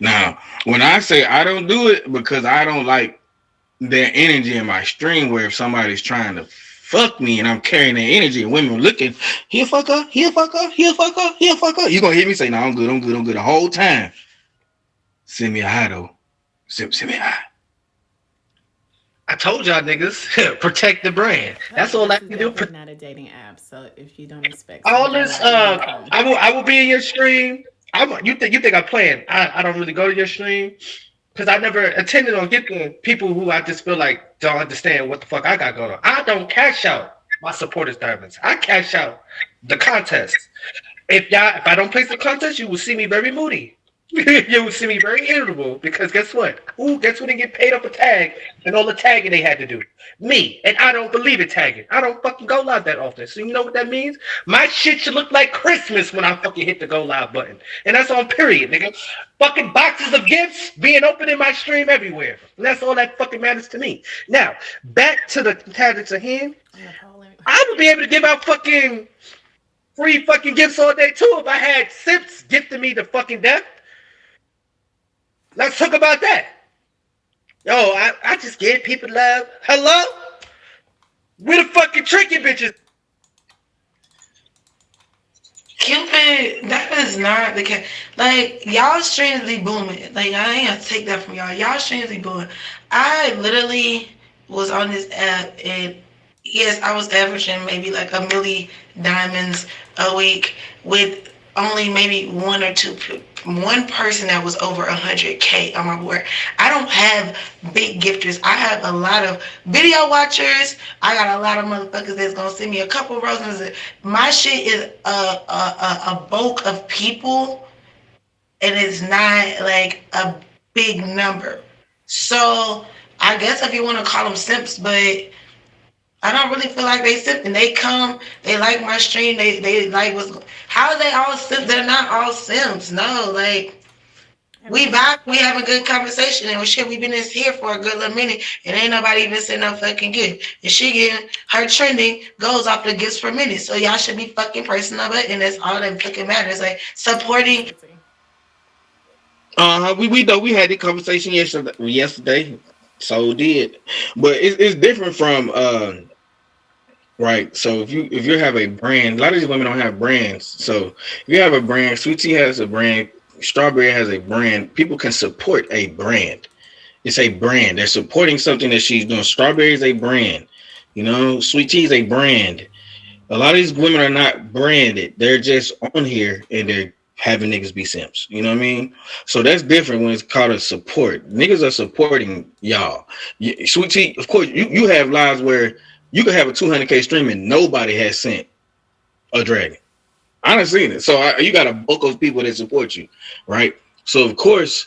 Now, when I say I don't do it because I don't like their energy in my stream, where if somebody's trying to fuck me and I'm carrying their energy and women looking, he'll fuck her, he'll fuck her, he'll fuck her, he'll fuck her. You gonna hear me say, no, I'm good the whole time. Send me a hi though. Send me a hi. I told y'all niggas, protect the brand. That's all I can do. Not a dating app, so if you don't expect all this, I will be in your stream. You think I'm playing? I don't really go to your stream. because I never intended on getting people who I just feel like don't understand what the fuck I got going on. I don't cash out my supporters diamonds. I cash out the contest. If I don't place the contest, you will see me very moody. You will see me very irritable because guess what? Guess who didn't get paid up a tag and all the tagging they had to do? Me. And I don't believe in tagging. I don't fucking go live that often. So you know what that means? My shit should look like Christmas when I fucking hit the go live button. And that's on period, nigga. Fucking boxes of gifts being open in my stream everywhere. And that's all that fucking matters to me. Now, back to the tactics at hand. I would be able to give out fucking free fucking gifts all day too if I had Sips gifting me to fucking death. Let's talk about that. Yo, I just give people love. Hello? We're the fucking tricky bitches. Cupid, that is not the case. Like, y'all streams be booming. Like, I ain't gonna take that from y'all. Y'all streams be booming. I literally was on this app and yes, I was averaging maybe like 1 million diamonds a week with only maybe one person that was over 100K on my board. I don't have big gifters. I have a lot of video watchers. I got a lot of motherfuckers that's gonna send me a couple roses. My shit is a bulk of people, and it's not like a big number. So I guess if you want to call them simps, but I don't really feel like they simp. And they come, they like my stream, they like how are they all simps? They're not all simps. No, like we vibe, we have a good conversation, and shit, we've been in here for a good little minute, and ain't nobody even send no fucking gift. And she getting her trending goes off the gifts per minute. So y'all should be fucking pressing up it, and that's all that fucking matters. Like supporting. We had the conversation yesterday. So did, but it's different from right. So if you have a brand, a lot of these women don't have brands. So if you have a brand, Sweet Tea has a brand, Strawberry has a brand. People can support a brand. It's a brand. They're supporting something that she's doing. Strawberry is a brand. You know, Sweet Tea is a brand. A lot of these women are not branded. They're just on here and they're having niggas be simps. You know what I mean? So that's different when it's called a support. Niggas are supporting y'all. Sweet Tea, of course, you have lives where you could have a 200K stream and nobody has sent a dragon. I done seen it. So you got a bulk of people that support you, right? So of course,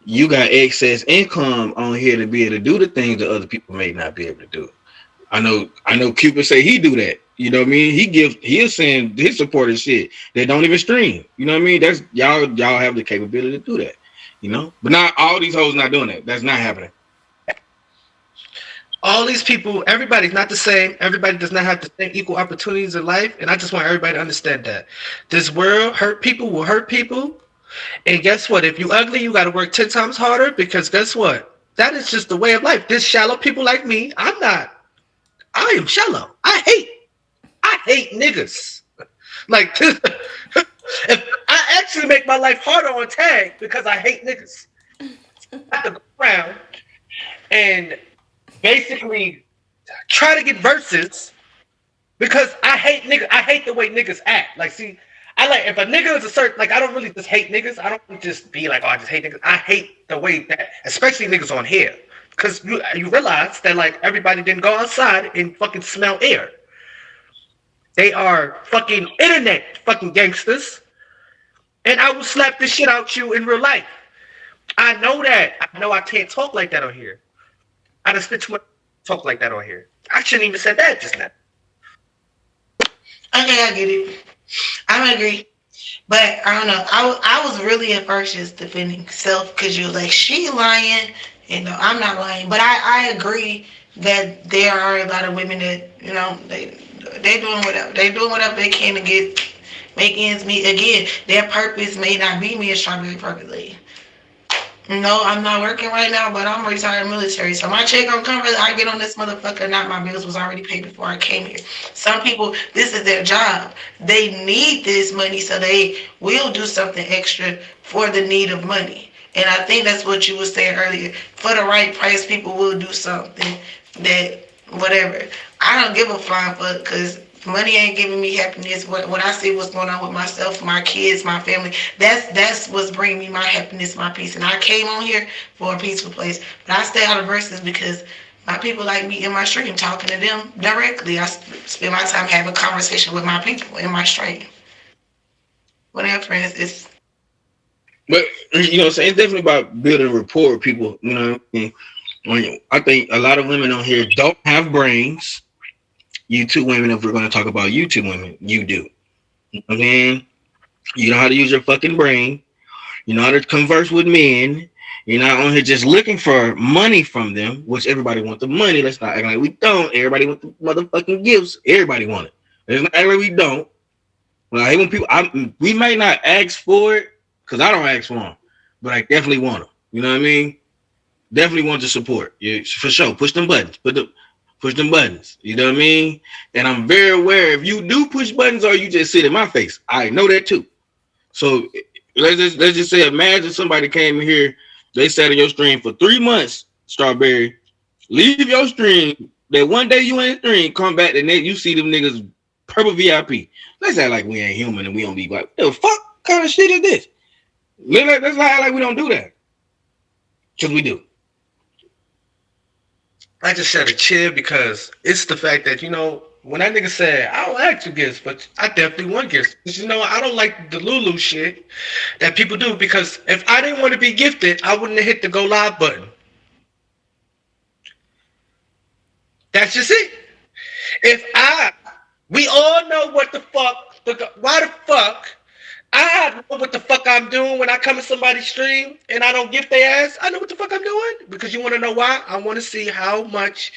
you got excess income on here to be able to do the things that other people may not be able to do. I know Cupid say he do that. You know what I mean? He'll send his supporters shit that don't even stream. You know what I mean? That's y'all have the capability to do that. You know? But not all these hoes not doing that. That's not happening. All these people, everybody's not the same. Everybody does not have the same equal opportunities in life. And I just want everybody to understand that. This world, hurt people will hurt people. And guess what? If you ugly, you got to work 10 times harder because guess what? That is just the way of life. This shallow people like me, I am shallow. I hate niggas. Like, if I actually make my life harder on tag because I hate niggas. I have to go around and basically try to get verses because I hate niggas. I hate the way niggas act. Like, see, I like if a nigga is a certain, like, I don't really just hate niggas. I don't just be like, oh, I just hate niggas. I hate the way that, especially niggas on here. Because you realize that, like, everybody didn't go outside and fucking smell air. They are fucking internet fucking gangsters. And I will slap this shit out you in real life. I know that. I know I can't talk like that on here. I just bitch talk like that on here. I shouldn't even said that just now. Okay, I get it. I agree. But I don't know. I was really at first just defending self because you were like, she lying. You know, I'm not lying. But I agree that there are a lot of women that, you know, they doing whatever. They doing whatever they can to make ends meet. Again, their purpose may not be me a Strawberry Purple Lady. No, I'm not working right now, but I'm retired military. So my check gonna come whether I get on this motherfucker or not. My bills was already paid before I came here. Some people, this is their job. They need this money, so they will do something extra for the need of money. And I think that's what you were saying earlier. For the right price, people will do something that, whatever. I don't give a flying fuck because Money ain't giving me happiness. When I see what's going on with myself, my kids, my family, that's what's bringing me my happiness, my peace. And I came on here for a peaceful place, but I stay out of verses because my people like me in my stream, talking to them directly. I spend my time having conversation with my people in my stream. Whatever, friends, it's. But you know what I'm saying? It's definitely about building rapport with people. You know what I mean? I think a lot of women on here don't have brains. You two women, if we're going to talk about you two women, you do. You know what I mean? You know how to use your fucking brain. You know how to converse with men. You're not on here just looking for money from them, which everybody wants the money. Let's not act like we don't. Everybody wants the motherfucking gifts. Everybody want it. Let's not act like we don't. Well, I hate when people, we may not ask for it because I don't ask for them, but I definitely want them. You know what I mean? Definitely want the support. Yeah, for sure. Push them buttons. Push them buttons. You know what I mean? And I'm very aware if you do push buttons or you just sit in my face. I know that too. So let's just say, imagine somebody came in here, they sat in your stream for 3 months, Strawberry, leave your stream. That one day you ain't stream, come back and then you see them niggas purple VIP. Let's act like we ain't human and we don't be like, what the fuck kind of shit is this? Let's act like we don't do that. Because we do. I just said a chill because it's the fact that, you know, when that nigga said, I don't ask for gifts, but I definitely want gifts. Because, you know, I don't like the Lulu shit that people do because if I didn't want to be gifted, I wouldn't have hit the go live button. That's just it. We all know what the fuck, why the fuck I know what the fuck I'm doing when I come to somebody's stream and I don't gift their ass. I know what the fuck I'm doing. Because you want to know why? I want to see how much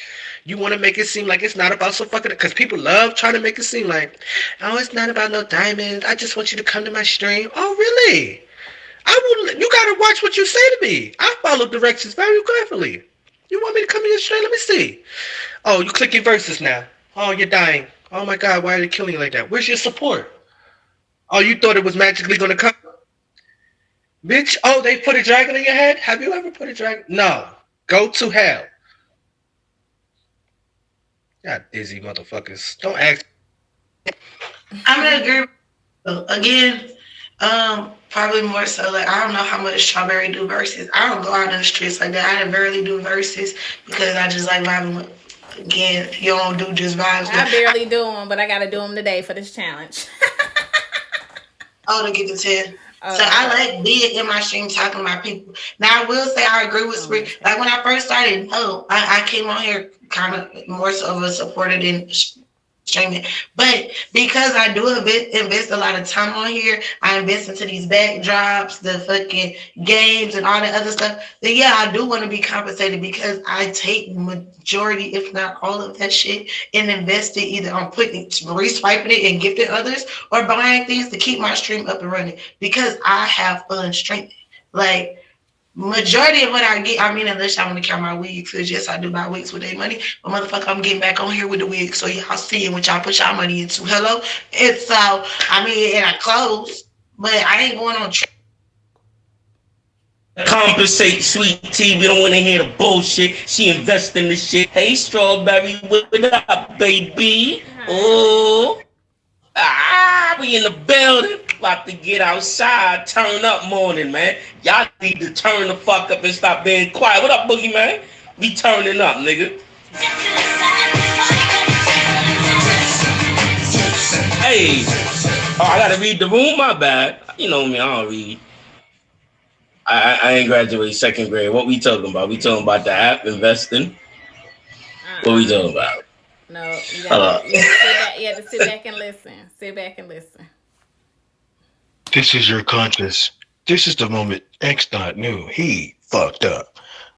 you want to make it seem like it's not about so fucking... Because people love trying to make it seem like, oh, it's not about no diamonds. I just want you to come to my stream. Oh, really? You got to watch what you say to me. I follow directions very carefully. You want me to come to your stream? Let me see. Oh, you clicking verses now. Oh, you're dying. Oh, my God. Why are they killing you like that? Where's your support? Oh, you thought it was magically going to come? Bitch, oh, they put a dragon in your head? Have you ever put a dragon? No. Go to hell. God, dizzy motherfuckers. Don't ask. I'm going to agree. Again, probably more so, like, I don't know how much Strawberry do verses. I don't go out in the streets like that. I barely do verses because I just like vibing with, again, you don't do just vibes. I barely do them, but I got to do them today for this challenge. Oh, to get the 10. So I like being in my stream talking to my people. Now I will say I agree with Spree. Like when I first started, I came on here kind of more so of a supporter than streaming. But because I do invest a lot of time on here, I invest into these backdrops, the fucking games and all that other stuff, then yeah, I do want to be compensated because I take majority, if not all of that shit and invest it either on re-swiping it and gifting others or buying things to keep my stream up and running because I have fun streaming. Like, majority of what I get, I mean, unless I want to count my wigs, because yes, I do buy wigs with their money, but motherfucker, I'm getting back on here with the wigs, so y'all seeing what y'all put y'all money into. Hello? And so, I mean, and I close, but I ain't going on Compensate, sweet tea. We don't want to hear the bullshit. She invest in the shit. Hey, Strawberry, what up, baby? Oh, we in the building. About to get outside, turn up morning, man. Y'all need to turn the fuck up and stop being quiet. What up, Boogie, man? We turning up, nigga. Hey, I gotta read the room, my bad. You know me, I don't read. I ain't graduated second grade. What we talking about? We talking about the app investing? What we talking about? No, you have to sit back and listen. Sit back and listen. This is your conscience. This is the moment X Dot knew he fucked up.